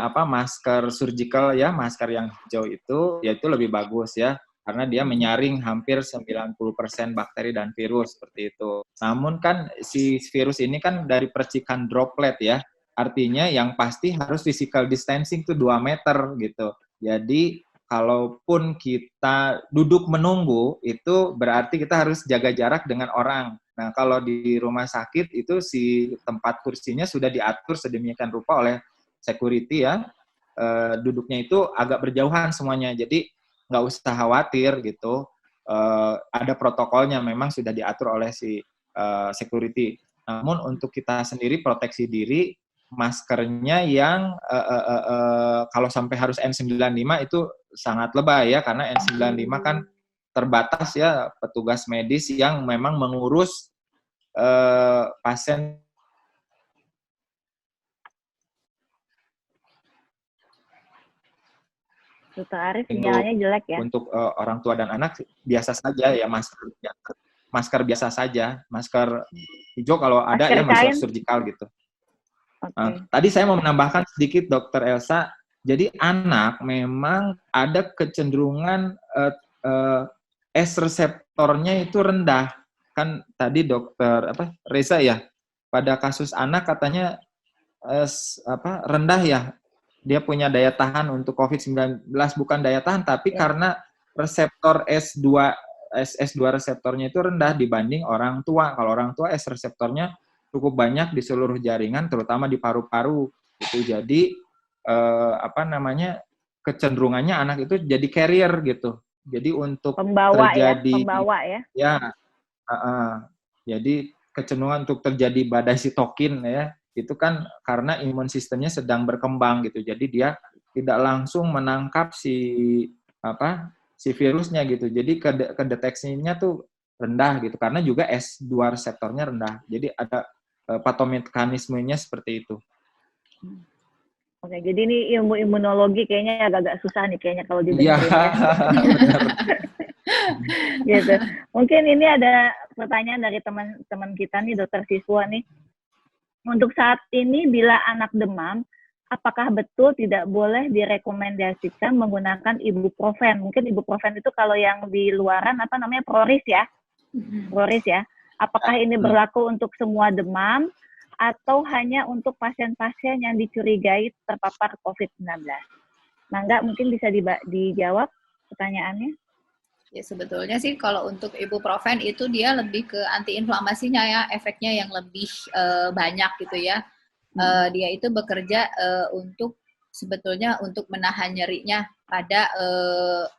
masker surgical ya, masker yang hijau itu ya itu lebih bagus ya, karena dia menyaring hampir 90% bakteri dan virus seperti itu. Namun kan si virus ini kan dari percikan droplet ya, artinya yang pasti harus physical distancing tuh 2 meter gitu. Jadi kalaupun kita duduk menunggu, itu berarti kita harus jaga jarak dengan orang. Nah, kalau di rumah sakit itu si tempat kursinya sudah diatur sedemikian rupa oleh security ya, duduknya itu agak berjauhan semuanya. Jadi nggak usah khawatir gitu. Ada protokolnya memang sudah diatur oleh si security. Namun untuk kita sendiri proteksi diri, maskernya yang kalau sampai harus N95 itu sangat lebay ya, karena N95 kan terbatas ya petugas medis yang memang mengurus pasien. Dokter Arif sinyalnya jelek ya. Untuk orang tua dan anak biasa saja ya, masker biasa saja, masker hijau kalau ada masker ya masker surgical gitu. Okay. Tadi saya mau menambahkan sedikit Dokter Elsa. Jadi anak memang ada kecenderungan S reseptornya itu rendah. Kan tadi Dokter Reza ya, pada kasus anak katanya rendah ya. Dia punya daya tahan untuk COVID-19, bukan daya tahan, tapi karena reseptor S2 reseptornya itu rendah dibanding orang tua. Kalau orang tua S reseptornya cukup banyak di seluruh jaringan, terutama di paru-paru. Gitu. Jadi kecenderungannya anak itu jadi carrier gitu. Jadi untuk pembawa ya. Ya. Jadi kecenderungan untuk terjadi badai sitokin ya. Itu kan karena imun sistemnya sedang berkembang gitu. Jadi dia tidak langsung menangkap si si virusnya gitu. Jadi kedeteksinya tuh rendah gitu karena juga S2 reseptornya rendah. Jadi ada patomekanismenya seperti itu. Oke, jadi ini ilmu imunologi kayaknya agak-agak susah nih kayaknya kalau Iya, didengerin ya. benar. Gitu. Mungkin ini ada pertanyaan dari teman-teman kita nih, Dokter Siswa nih. Untuk saat ini bila anak demam, apakah betul tidak boleh direkomendasikan menggunakan ibuprofen? Mungkin ibuprofen itu kalau yang di luaran apa namanya Proris ya? Proris ya. Apakah ini berlaku untuk semua demam atau hanya untuk pasien-pasien yang dicurigai terpapar COVID-19? Mangga mungkin bisa dijawab pertanyaannya. Ya sebetulnya sih kalau untuk ibuprofen itu dia lebih ke antiinflamasinya ya, efeknya yang lebih banyak gitu ya. Dia itu bekerja untuk sebetulnya untuk menahan nyerinya pada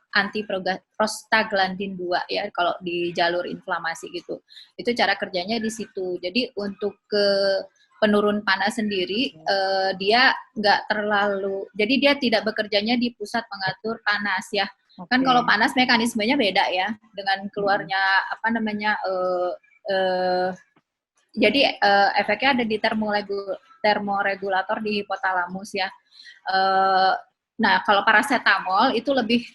antiprostaglandin 2 ya kalau di jalur inflamasi gitu. Itu cara kerjanya di situ. Jadi untuk ke penurun panas sendiri dia nggak terlalu, jadi dia tidak bekerjanya di pusat pengatur panas ya. Kan kalau panas mekanismenya beda ya dengan keluarnya apa namanya jadi efeknya ada di termoregulator di hipotalamus ya. Nah kalau paracetamol itu lebih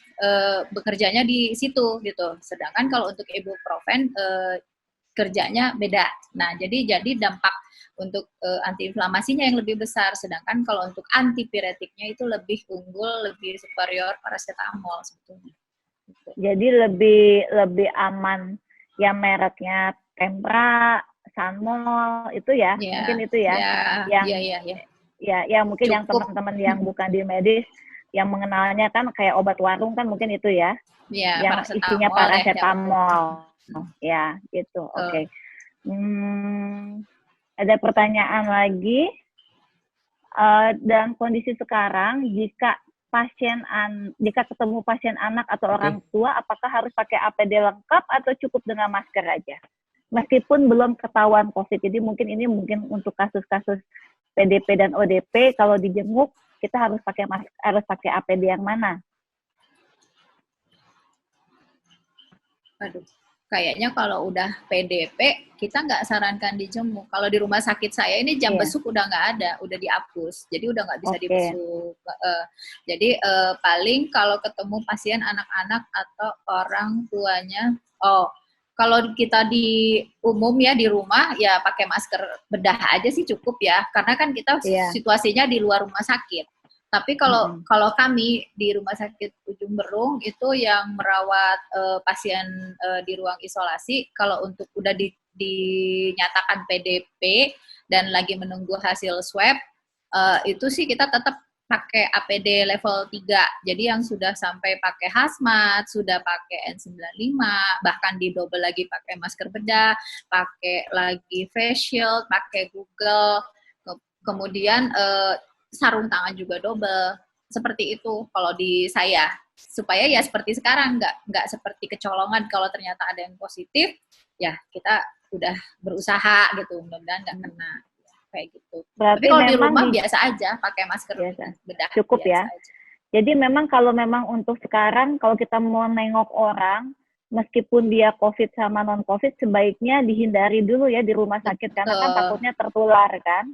bekerjanya di situ gitu. Sedangkan kalau untuk ibuprofen kerjanya beda. Nah jadi dampak untuk antiinflamasinya yang lebih besar, sedangkan kalau untuk antipiretiknya itu lebih unggul, lebih superior paracetamol sebetulnya. Jadi lebih aman yang mereknya Tempra, Sanmol itu ya, mungkin itu ya, yang mungkin cukup. Yang teman-teman yang bukan di medis yang mengenalnya kan kayak obat warung kan mungkin itu ya, yang isinya paracetamol, ya itu, oke. Ada pertanyaan lagi, dalam kondisi sekarang jika ketemu pasien anak atau orang tua, apakah harus pakai APD lengkap atau cukup dengan masker aja? Meskipun belum ketahuan COVID, jadi mungkin untuk kasus-kasus PDP dan ODP, kalau dijenguk kita harus pakai APD yang mana? Aduh. Kayaknya kalau udah PDP, kita nggak sarankan dijemuk. Kalau di rumah sakit saya ini jam besuk udah nggak ada, udah dihapus. Jadi udah nggak bisa dibesuk. Jadi paling kalau ketemu pasien anak-anak atau orang tuanya, kalau kita di umum ya di rumah, ya pakai masker bedah aja sih cukup ya. Karena kan kita situasinya di luar rumah sakit. Tapi kalau kami di Rumah Sakit Ujung Berung itu yang merawat pasien di ruang isolasi, kalau untuk udah dinyatakan PDP dan lagi menunggu hasil swab, itu sih kita tetap pakai APD level 3. Jadi yang sudah sampai pakai hazmat, sudah pakai N95, bahkan didouble lagi pakai masker bedah, pakai lagi face shield, pakai Google, kemudian sarung tangan juga double, seperti itu kalau di saya, supaya ya seperti sekarang nggak seperti kecolongan kalau ternyata ada yang positif, ya kita udah berusaha gitu, mudah-mudahan nggak kena kayak gitu. Berarti tapi kalau di rumah biasa aja pakai masker bedah cukup ya. Aja. Jadi memang kalau memang untuk sekarang kalau kita mau nengok orang, meskipun dia COVID sama non COVID, sebaiknya dihindari dulu ya di rumah sakit karena kan takutnya tertular kan.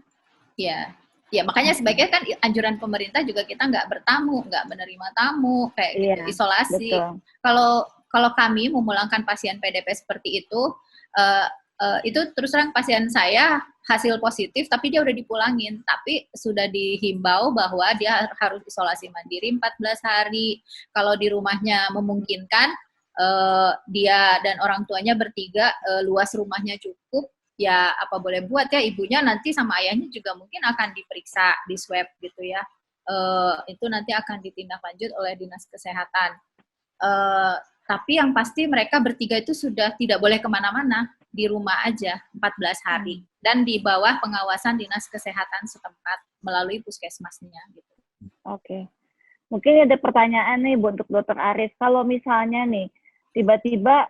Iya. Ya makanya sebaiknya kan anjuran pemerintah juga kita nggak bertamu, nggak menerima tamu, kayak gitu, isolasi. Kalau kami memulangkan pasien PDP seperti itu terus terang pasien saya hasil positif, tapi dia udah dipulangin, tapi sudah dihimbau bahwa dia harus isolasi mandiri 14 hari. Kalau di rumahnya memungkinkan, dia dan orang tuanya bertiga, luas rumahnya cukup, ya apa boleh buat ya, ibunya nanti sama ayahnya juga mungkin akan diperiksa, di swab gitu ya. Itu nanti akan ditindaklanjut oleh Dinas Kesehatan. Tapi yang pasti mereka bertiga itu sudah tidak boleh kemana-mana, di rumah aja 14 hari. Dan di bawah pengawasan Dinas Kesehatan setempat melalui puskesmasnya gitu. Oke. Mungkin ada pertanyaan nih untuk Dr. Aris. Kalau misalnya nih, tiba-tiba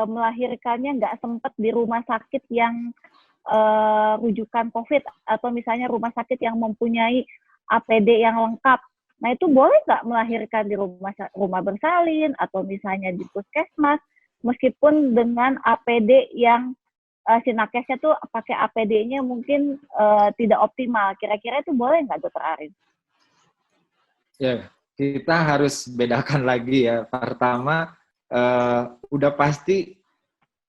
melahirkannya nggak sempat di rumah sakit yang rujukan COVID, atau misalnya rumah sakit yang mempunyai APD yang lengkap, Nah, itu boleh nggak melahirkan di rumah bersalin atau misalnya di puskesmas, meskipun dengan APD yang sinakesnya tuh pakai APD-nya mungkin tidak optimal. Kira-kira itu boleh nggak, Dokter Arif? Ya, kita harus bedakan lagi ya. Pertama, udah pasti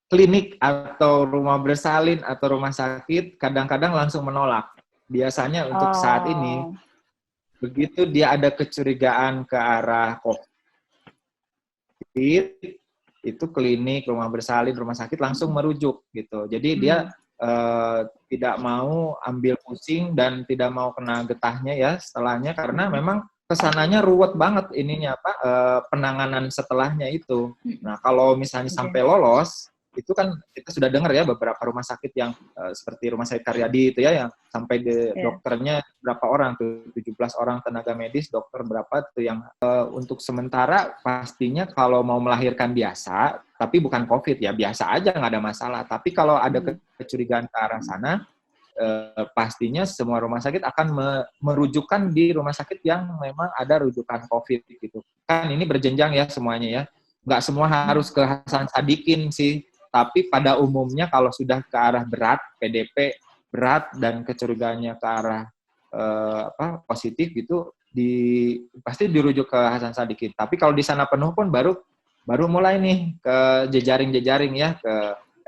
klinik atau rumah bersalin atau rumah sakit kadang-kadang langsung menolak. Biasanya untuk saat ini, begitu dia ada kecurigaan ke arah COVID, itu klinik, rumah bersalin, rumah sakit langsung merujuk gitu. Jadi dia tidak mau ambil pusing dan tidak mau kena getahnya ya setelahnya, karena memang kesananya ruwet banget ininya penanganan setelahnya itu. Nah, kalau misalnya sampai lolos, itu kan kita sudah dengar ya beberapa rumah sakit yang seperti Rumah Sakit Karyadi itu ya, yang sampai dokternya berapa orang tuh, 17 orang tenaga medis, dokter berapa tuh yang untuk sementara pastinya kalau mau melahirkan biasa, tapi bukan COVID ya, biasa aja nggak ada masalah. Tapi kalau ada kecurigaan ke arah sana, pastinya semua rumah sakit akan merujukkan di rumah sakit yang memang ada rujukan COVID gitu. Kan ini berjenjang ya semuanya ya. Nggak semua harus ke Hasan Sadikin sih. Tapi pada umumnya kalau sudah ke arah berat, PDP berat dan kecurigaannya ke arah positif gitu, pasti dirujuk ke Hasan Sadikin. Tapi kalau di sana penuh pun baru mulai nih ke jejaring-jejaring ya, ke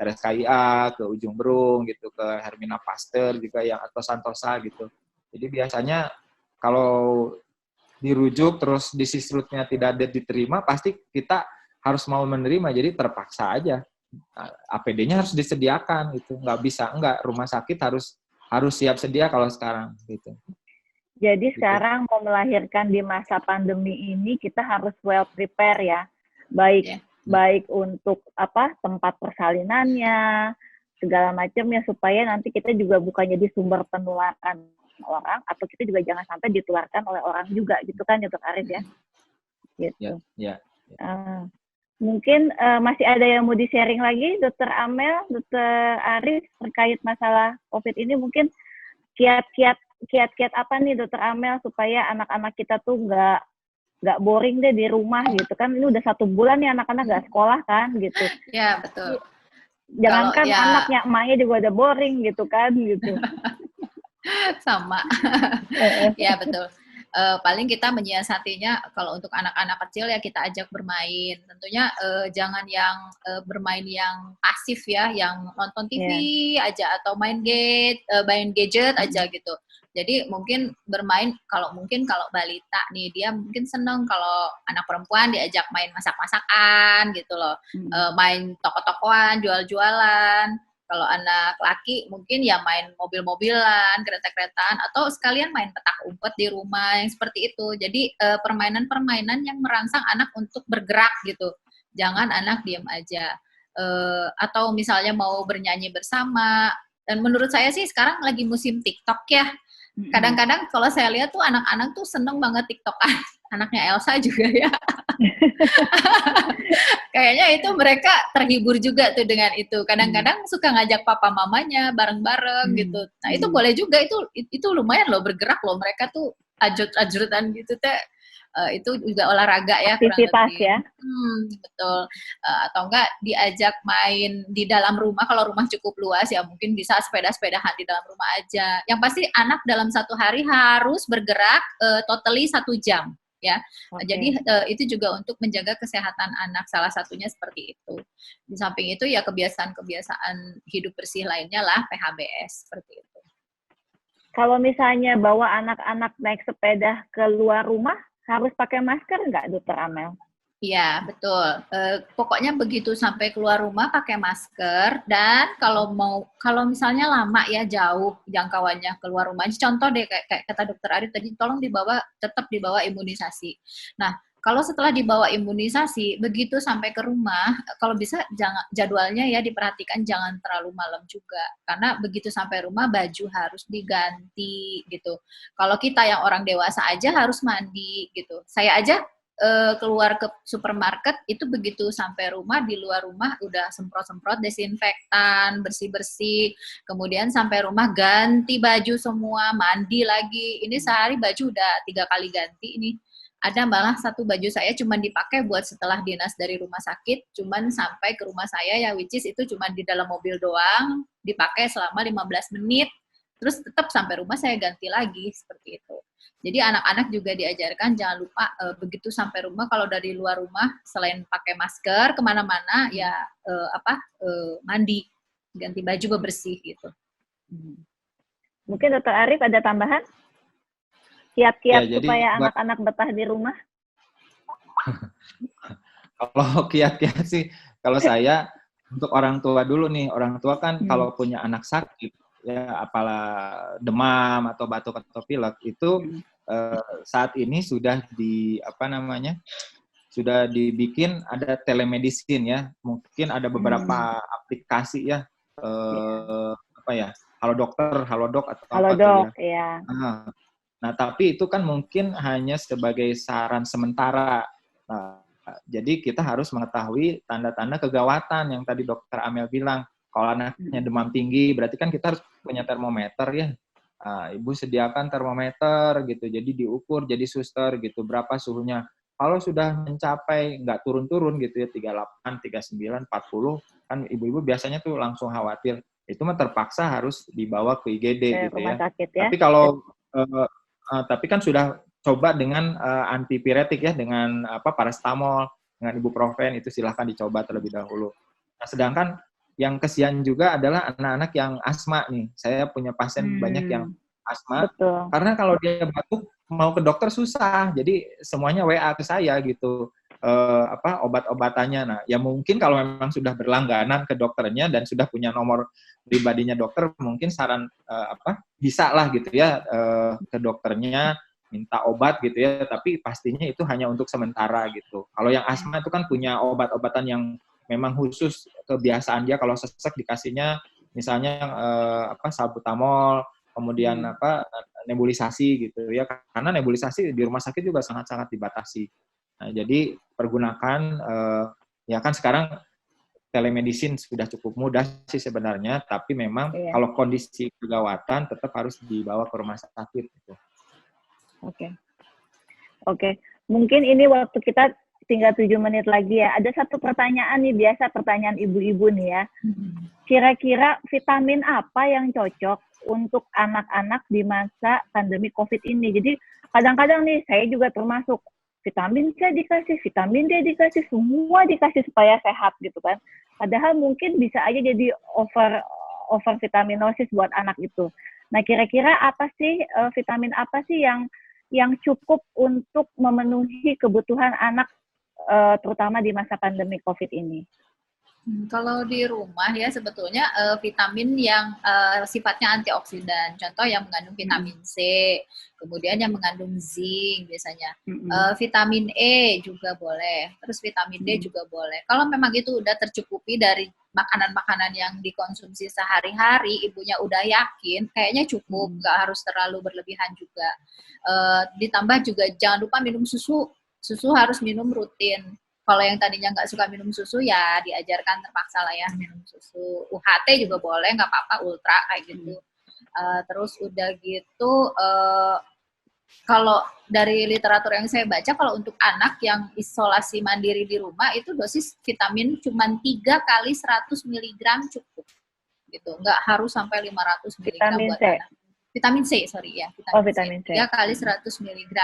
RSKIA, ke Ujung Berung gitu, ke Hermina Pasteur juga yang atau Santosa gitu. Jadi biasanya kalau dirujuk terus di sisrutnya tidak diterima, pasti kita harus mau menerima, jadi terpaksa aja. APD-nya harus disediakan gitu, nggak bisa enggak, rumah sakit harus siap sedia kalau sekarang gitu. Jadi sekarang mau melahirkan di masa pandemi ini kita harus well prepare ya, baik untuk tempat persalinannya segala macamnya, supaya nanti kita juga bukan jadi sumber penularan orang, atau kita juga jangan sampai ditularkan oleh orang juga gitu kan, Dokter Arif ya. Gitu. Ya. Mungkin masih ada yang mau di-sharing lagi, Dokter Amel, Dokter Arif, terkait masalah COVID ini. Mungkin kiat-kiat apa nih, Dokter Amel, supaya anak-anak kita tuh nggak boring deh di rumah gitu kan. Ini udah 1 bulan nih anak-anak nggak sekolah kan gitu. Ya, betul. Jangankan anaknya, emaknya juga udah boring gitu kan gitu. Sama. Ya, betul. Paling kita menyiasatinya kalau untuk anak-anak kecil ya kita ajak bermain. Tentunya jangan yang bermain yang pasif ya, yang nonton TV aja atau main gadget aja gitu. Jadi mungkin bermain, kalau balita nih, dia mungkin seneng kalau anak perempuan diajak main masak-masakan gitu loh, main toko-tokoan, jual-jualan. Kalau anak laki mungkin ya main mobil-mobilan, kereta-keretaan, atau sekalian main petak umpet di rumah yang seperti itu. Jadi permainan-permainan yang merangsang anak untuk bergerak gitu. Jangan anak diam aja. Atau misalnya mau bernyanyi bersama. Dan menurut saya sih sekarang lagi musim TikTok ya. Kadang-kadang kalau saya lihat tuh anak-anak tuh seneng banget TikTokan. Anaknya Elsa juga ya. Kayaknya itu mereka terhibur juga tuh dengan itu. Kadang-kadang suka ngajak papa mamanya bareng-bareng gitu. Nah, itu boleh juga, itu lumayan loh, bergerak loh. Mereka tuh ajut-ajutan gitu teh. Itu juga olahraga ya, aktivitas ya. Betul. Atau enggak diajak main di dalam rumah, kalau rumah cukup luas ya mungkin bisa sepeda-sepedahan di dalam rumah aja. Yang pasti anak dalam 1 hari harus bergerak totally 1 jam. Ya, jadi itu juga untuk menjaga kesehatan anak, salah satunya seperti itu. Di samping itu ya kebiasaan hidup bersih lainnya lah, PHBS seperti itu. Kalau misalnya bawa anak-anak naik sepeda keluar rumah, harus pakai masker nggak, Dokter Amel? Iya, betul. Pokoknya begitu sampai keluar rumah pakai masker, dan kalau misalnya lama ya, jauh jangkauannya keluar rumah. Contoh deh kayak kata Dokter Arif tadi, tolong tetap dibawa imunisasi. Nah, kalau setelah dibawa imunisasi, begitu sampai ke rumah, kalau bisa jadwalnya ya diperhatikan, jangan terlalu malam juga. Karena begitu sampai rumah baju harus diganti gitu. Kalau kita yang orang dewasa aja harus mandi gitu. Saya aja keluar ke supermarket itu begitu sampai rumah, di luar rumah udah semprot-semprot desinfektan, bersih-bersih, kemudian sampai rumah ganti baju semua, mandi lagi. Ini sehari baju udah 3 kali ganti ini. Ada malah satu baju saya cuma dipakai buat setelah dinas dari rumah sakit, cuman sampai ke rumah saya ya, which is itu cuma di dalam mobil doang, dipakai selama 15 menit, terus tetap sampai rumah saya ganti lagi, seperti itu. Jadi anak-anak juga diajarkan jangan lupa begitu sampai rumah, kalau dari luar rumah selain pakai masker kemana-mana ya mandi, ganti baju bersih gitu. Mungkin Dr. Arif ada tambahan? Kiat-kiat Ya, jadi supaya anak-anak betah di rumah? Kalau kiat-kiat sih, kalau saya untuk orang tua dulu nih, orang tua kan kalau punya anak sakit, ya apalah demam atau batuk atau pilek itu saat ini sudah sudah dibikin ada telemedicine ya, mungkin ada beberapa aplikasi ya, Halodoc atau Halodoc, apa tuh ya. Ya. Nah, tapi itu kan mungkin hanya sebagai saran sementara. Nah, jadi kita harus mengetahui tanda-tanda kegawatan yang tadi Dokter Amel bilang. Kalau anaknya demam tinggi, berarti kan kita harus punya termometer ya. Ibu sediakan termometer gitu, jadi diukur, jadi suster gitu, berapa suhunya. Kalau sudah mencapai, nggak turun-turun gitu ya, 38, 39, 40, kan ibu-ibu biasanya tuh langsung khawatir. Itu mah terpaksa harus dibawa ke IGD gitu rumah ya. sakit ya. Tapi kan sudah coba dengan antipiretik ya, dengan paracetamol, dengan ibuprofen, itu silahkan dicoba terlebih dahulu. Nah, sedangkan yang kesian juga adalah anak-anak yang asma nih. Saya punya pasien banyak yang asma. Betul. Karena kalau dia batuk mau ke dokter susah. Jadi semuanya WA ke saya gitu. Obat-obatannya. Nah, ya mungkin kalau memang sudah berlangganan ke dokternya dan sudah punya nomor pribadinya dokter, mungkin saran bisa lah gitu ya ke dokternya minta obat gitu ya, tapi pastinya itu hanya untuk sementara gitu. Kalau yang asma itu kan punya obat-obatan yang memang khusus kebiasaan dia, kalau sesek dikasihnya misalnya salbutamol, kemudian nebulisasi gitu ya, karena nebulisasi di rumah sakit juga sangat-sangat dibatasi. Nah, jadi pergunakan ya kan sekarang telemedicine sudah cukup mudah sih sebenarnya, tapi memang kalau kondisi kegawatan tetap harus dibawa ke rumah sakit gitu. Oke. Mungkin ini waktu kita tinggal 7 menit lagi ya. Ada satu pertanyaan nih, biasa pertanyaan ibu-ibu nih ya. Kira-kira vitamin apa yang cocok untuk anak-anak di masa pandemi COVID ini? Jadi kadang-kadang nih saya juga termasuk vitamin C dikasih, vitamin D dikasih, semua dikasih supaya sehat gitu kan. Padahal mungkin bisa aja jadi over vitaminosis buat anak itu. Nah, kira-kira apa sih vitamin apa sih yang cukup untuk memenuhi kebutuhan anak terutama di masa pandemi COVID ini? Kalau di rumah ya sebetulnya vitamin yang sifatnya antioksidan, contoh yang mengandung vitamin C, kemudian yang mengandung zinc biasanya, vitamin E juga boleh, terus vitamin D juga boleh. Kalau memang itu udah tercukupi dari makanan-makanan yang dikonsumsi sehari-hari, ibunya udah yakin, kayaknya cukup, nggak harus terlalu berlebihan juga. Ditambah juga jangan lupa minum susu harus minum rutin. Kalau yang tadinya nggak suka minum susu ya diajarkan terpaksa lah ya minum susu. UHT juga boleh, nggak apa-apa, ultra kayak gitu. Terus udah gitu, kalau dari literatur yang saya baca, kalau untuk anak yang isolasi mandiri di rumah itu dosis vitamin cuma 3 kali 100 mg cukup. Gitu. Nggak harus sampai 500 mg buat anak. Vitamin C, sorry ya. Vitamin C. 3 kali 100 mg.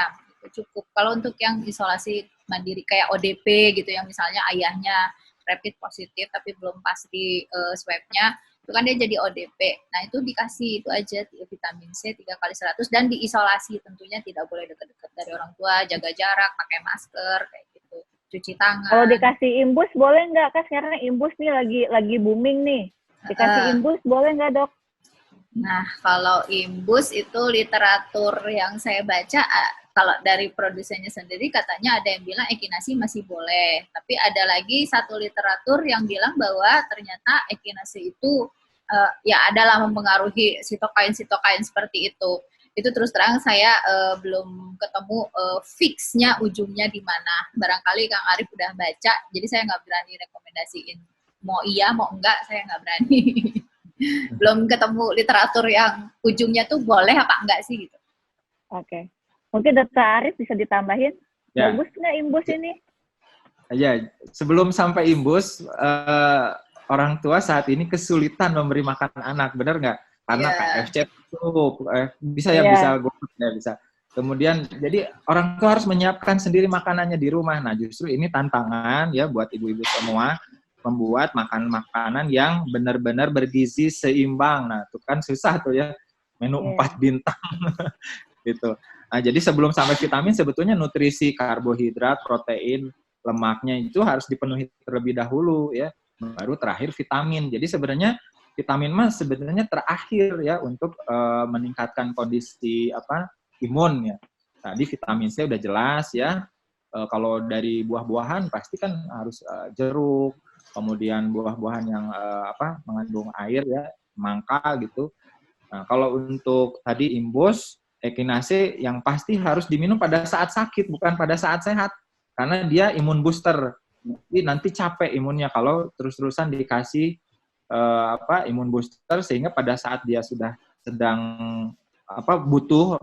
Cukup. Kalau untuk yang isolasi mandiri kayak ODP gitu, yang misalnya ayahnya rapid positif tapi belum pasti swab-nya, itu kan dia jadi ODP. Nah, itu dikasih itu aja vitamin C 3 kali 100 dan diisolasi, tentunya tidak boleh dekat-dekat dari orang tua, jaga jarak, pakai masker kayak gitu, cuci tangan. Kalau dikasih imbus boleh nggak? Kan sekarang imbus nih lagi booming nih. Dikasih imbus boleh nggak, Dok? Nah, kalau imbus itu literatur yang saya baca, kalau dari produsennya sendiri katanya ada yang bilang ekinasi masih boleh. Tapi ada lagi satu literatur yang bilang bahwa ternyata ekinasi itu ya adalah mempengaruhi sitokain seperti itu. Itu terus terang saya belum ketemu fixnya ujungnya di mana. Barangkali Kang Arif udah baca, jadi saya nggak berani rekomendasiin. Mau iya, mau enggak, saya nggak berani. Belum ketemu literatur yang ujungnya tuh boleh apa enggak sih gitu. Oke. Mungkin Dr. Arif bisa ditambahin. Ya. Bagus nggak imbus ini? Ya, sebelum sampai imbus, orang tua saat ini kesulitan memberi makan anak, benar nggak? Karena KFC tutup, bisa ya, bisa GoFood ya, bisa. Kemudian, jadi orang tua harus menyiapkan sendiri makanannya di rumah. Nah, justru ini tantangan ya buat ibu-ibu semua, membuat makanan yang benar-benar bergizi seimbang. Nah, itu kan susah tuh ya, menu 4 bintang gitu. Nah, jadi sebelum sampai vitamin, sebetulnya nutrisi, karbohidrat, protein, lemaknya itu harus dipenuhi terlebih dahulu ya, baru terakhir vitamin. Jadi sebenarnya vitamin mah sebenarnya terakhir ya untuk meningkatkan kondisi imun ya. Tadi vitamin C udah jelas ya. Kalau dari buah-buahan pasti kan harus jeruk, kemudian buah-buahan yang mengandung air ya, mangga gitu. Nah, kalau untuk tadi imbus, Echinacea yang pasti harus diminum pada saat sakit, bukan pada saat sehat. Karena dia imun booster. Jadi nanti capek imunnya kalau terus-terusan dikasih imun booster, sehingga pada saat dia sudah sedang butuh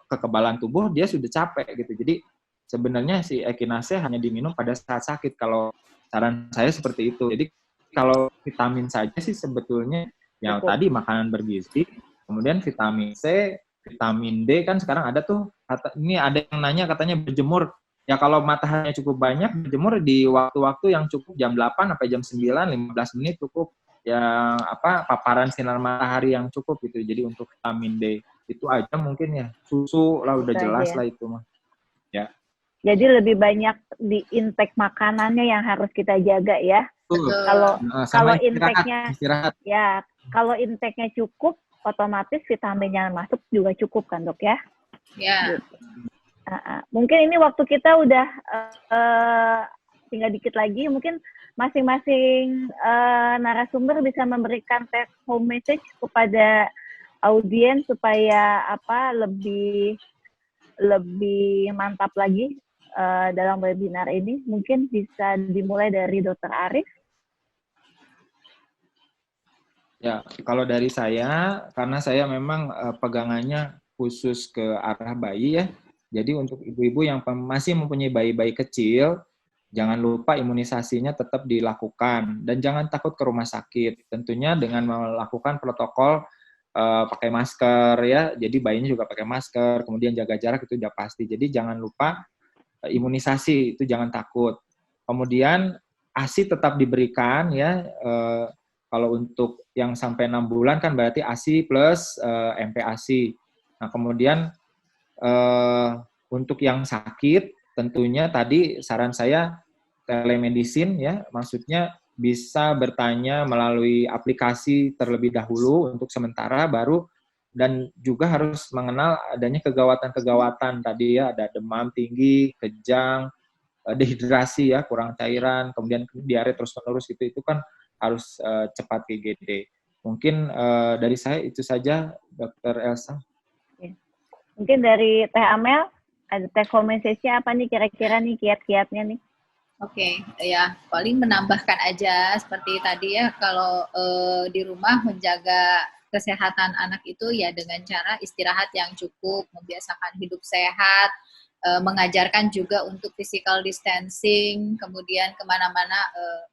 kekebalan tubuh, dia sudah capek gitu. Jadi sebenarnya si Echinacea hanya diminum pada saat sakit. Kalau saran saya seperti itu. Jadi kalau vitamin saja sih sebetulnya yang tadi makanan bergizi, kemudian vitamin C, vitamin D kan sekarang ada tuh. Ini ada yang nanya katanya berjemur. Ya kalau mataharinya cukup banyak, berjemur di waktu-waktu yang cukup jam 8 sampai jam 9, 15 menit cukup. Yang paparan sinar matahari yang cukup gitu. Jadi untuk vitamin D itu aja mungkin ya. Susu lah udah jelas lah itu mah. Ya. Jadi lebih banyak di intake makanannya yang harus kita jaga ya. Kalau intake-nya ya, kalau intake-nya cukup, otomatis vitaminnya masuk juga cukup kan, Dok ya? Ya. Gitu. Mungkin ini waktu kita udah tinggal dikit lagi, mungkin masing-masing narasumber bisa memberikan take home message kepada audiens supaya lebih mantap lagi dalam webinar ini. Mungkin bisa dimulai dari Dr. Arif. Ya, kalau dari saya, karena saya memang pegangannya khusus ke arah bayi ya. Jadi untuk ibu-ibu yang masih mempunyai bayi-bayi kecil, jangan lupa imunisasinya tetap dilakukan dan jangan takut ke rumah sakit. Tentunya dengan melakukan protokol pakai masker ya. Jadi bayinya juga pakai masker, kemudian jaga jarak itu udah pasti. Jadi jangan lupa imunisasi, itu jangan takut. Kemudian ASI tetap diberikan ya. Kalau untuk yang sampai 6 bulan kan berarti ASI plus MPASI. Nah, kemudian untuk yang sakit tentunya tadi saran saya telemedicine ya, maksudnya bisa bertanya melalui aplikasi terlebih dahulu untuk sementara baru, dan juga harus mengenal adanya kegawatan-kegawatan tadi ya, ada demam tinggi, kejang, dehidrasi ya, kurang cairan, kemudian diare terus-menerus itu kan harus cepat IGD. Mungkin dari saya itu saja, Dr. Elsa. Mungkin dari Teh Amel, ada take home message-nya apa nih kira-kira nih kiat-kiatnya nih? Oke, ya paling menambahkan aja seperti tadi ya, kalau di rumah menjaga kesehatan anak itu ya dengan cara istirahat yang cukup, membiasakan hidup sehat, mengajarkan juga untuk physical distancing, kemudian kemana-mana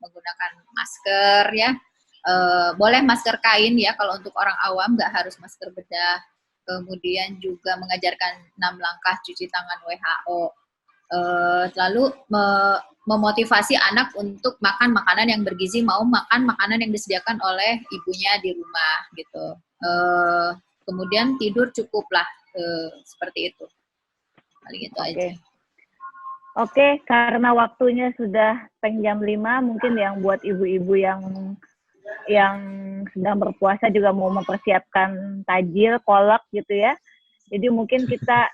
menggunakan masker ya, boleh masker kain ya kalau untuk orang awam, nggak harus masker bedah. Kemudian juga mengajarkan 6 langkah cuci tangan WHO. Lalu memotivasi anak untuk makan makanan yang bergizi, mau makan makanan yang disediakan oleh ibunya di rumah gitu. Kemudian tidur cukuplah, seperti itu. Paling itu aja. Oke, karena waktunya sudah jam 5, mungkin yang buat ibu-ibu yang sedang berpuasa juga mau mempersiapkan tajil, kolak gitu ya. Jadi mungkin kita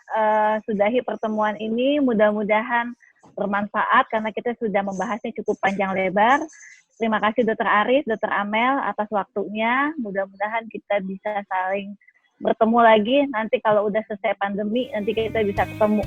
sudahi pertemuan ini, mudah-mudahan bermanfaat karena kita sudah membahasnya cukup panjang lebar. Terima kasih Dr. Arif, Dr. Amel atas waktunya. Mudah-mudahan kita bisa saling bertemu lagi nanti kalau udah selesai pandemi, nanti kita bisa ketemu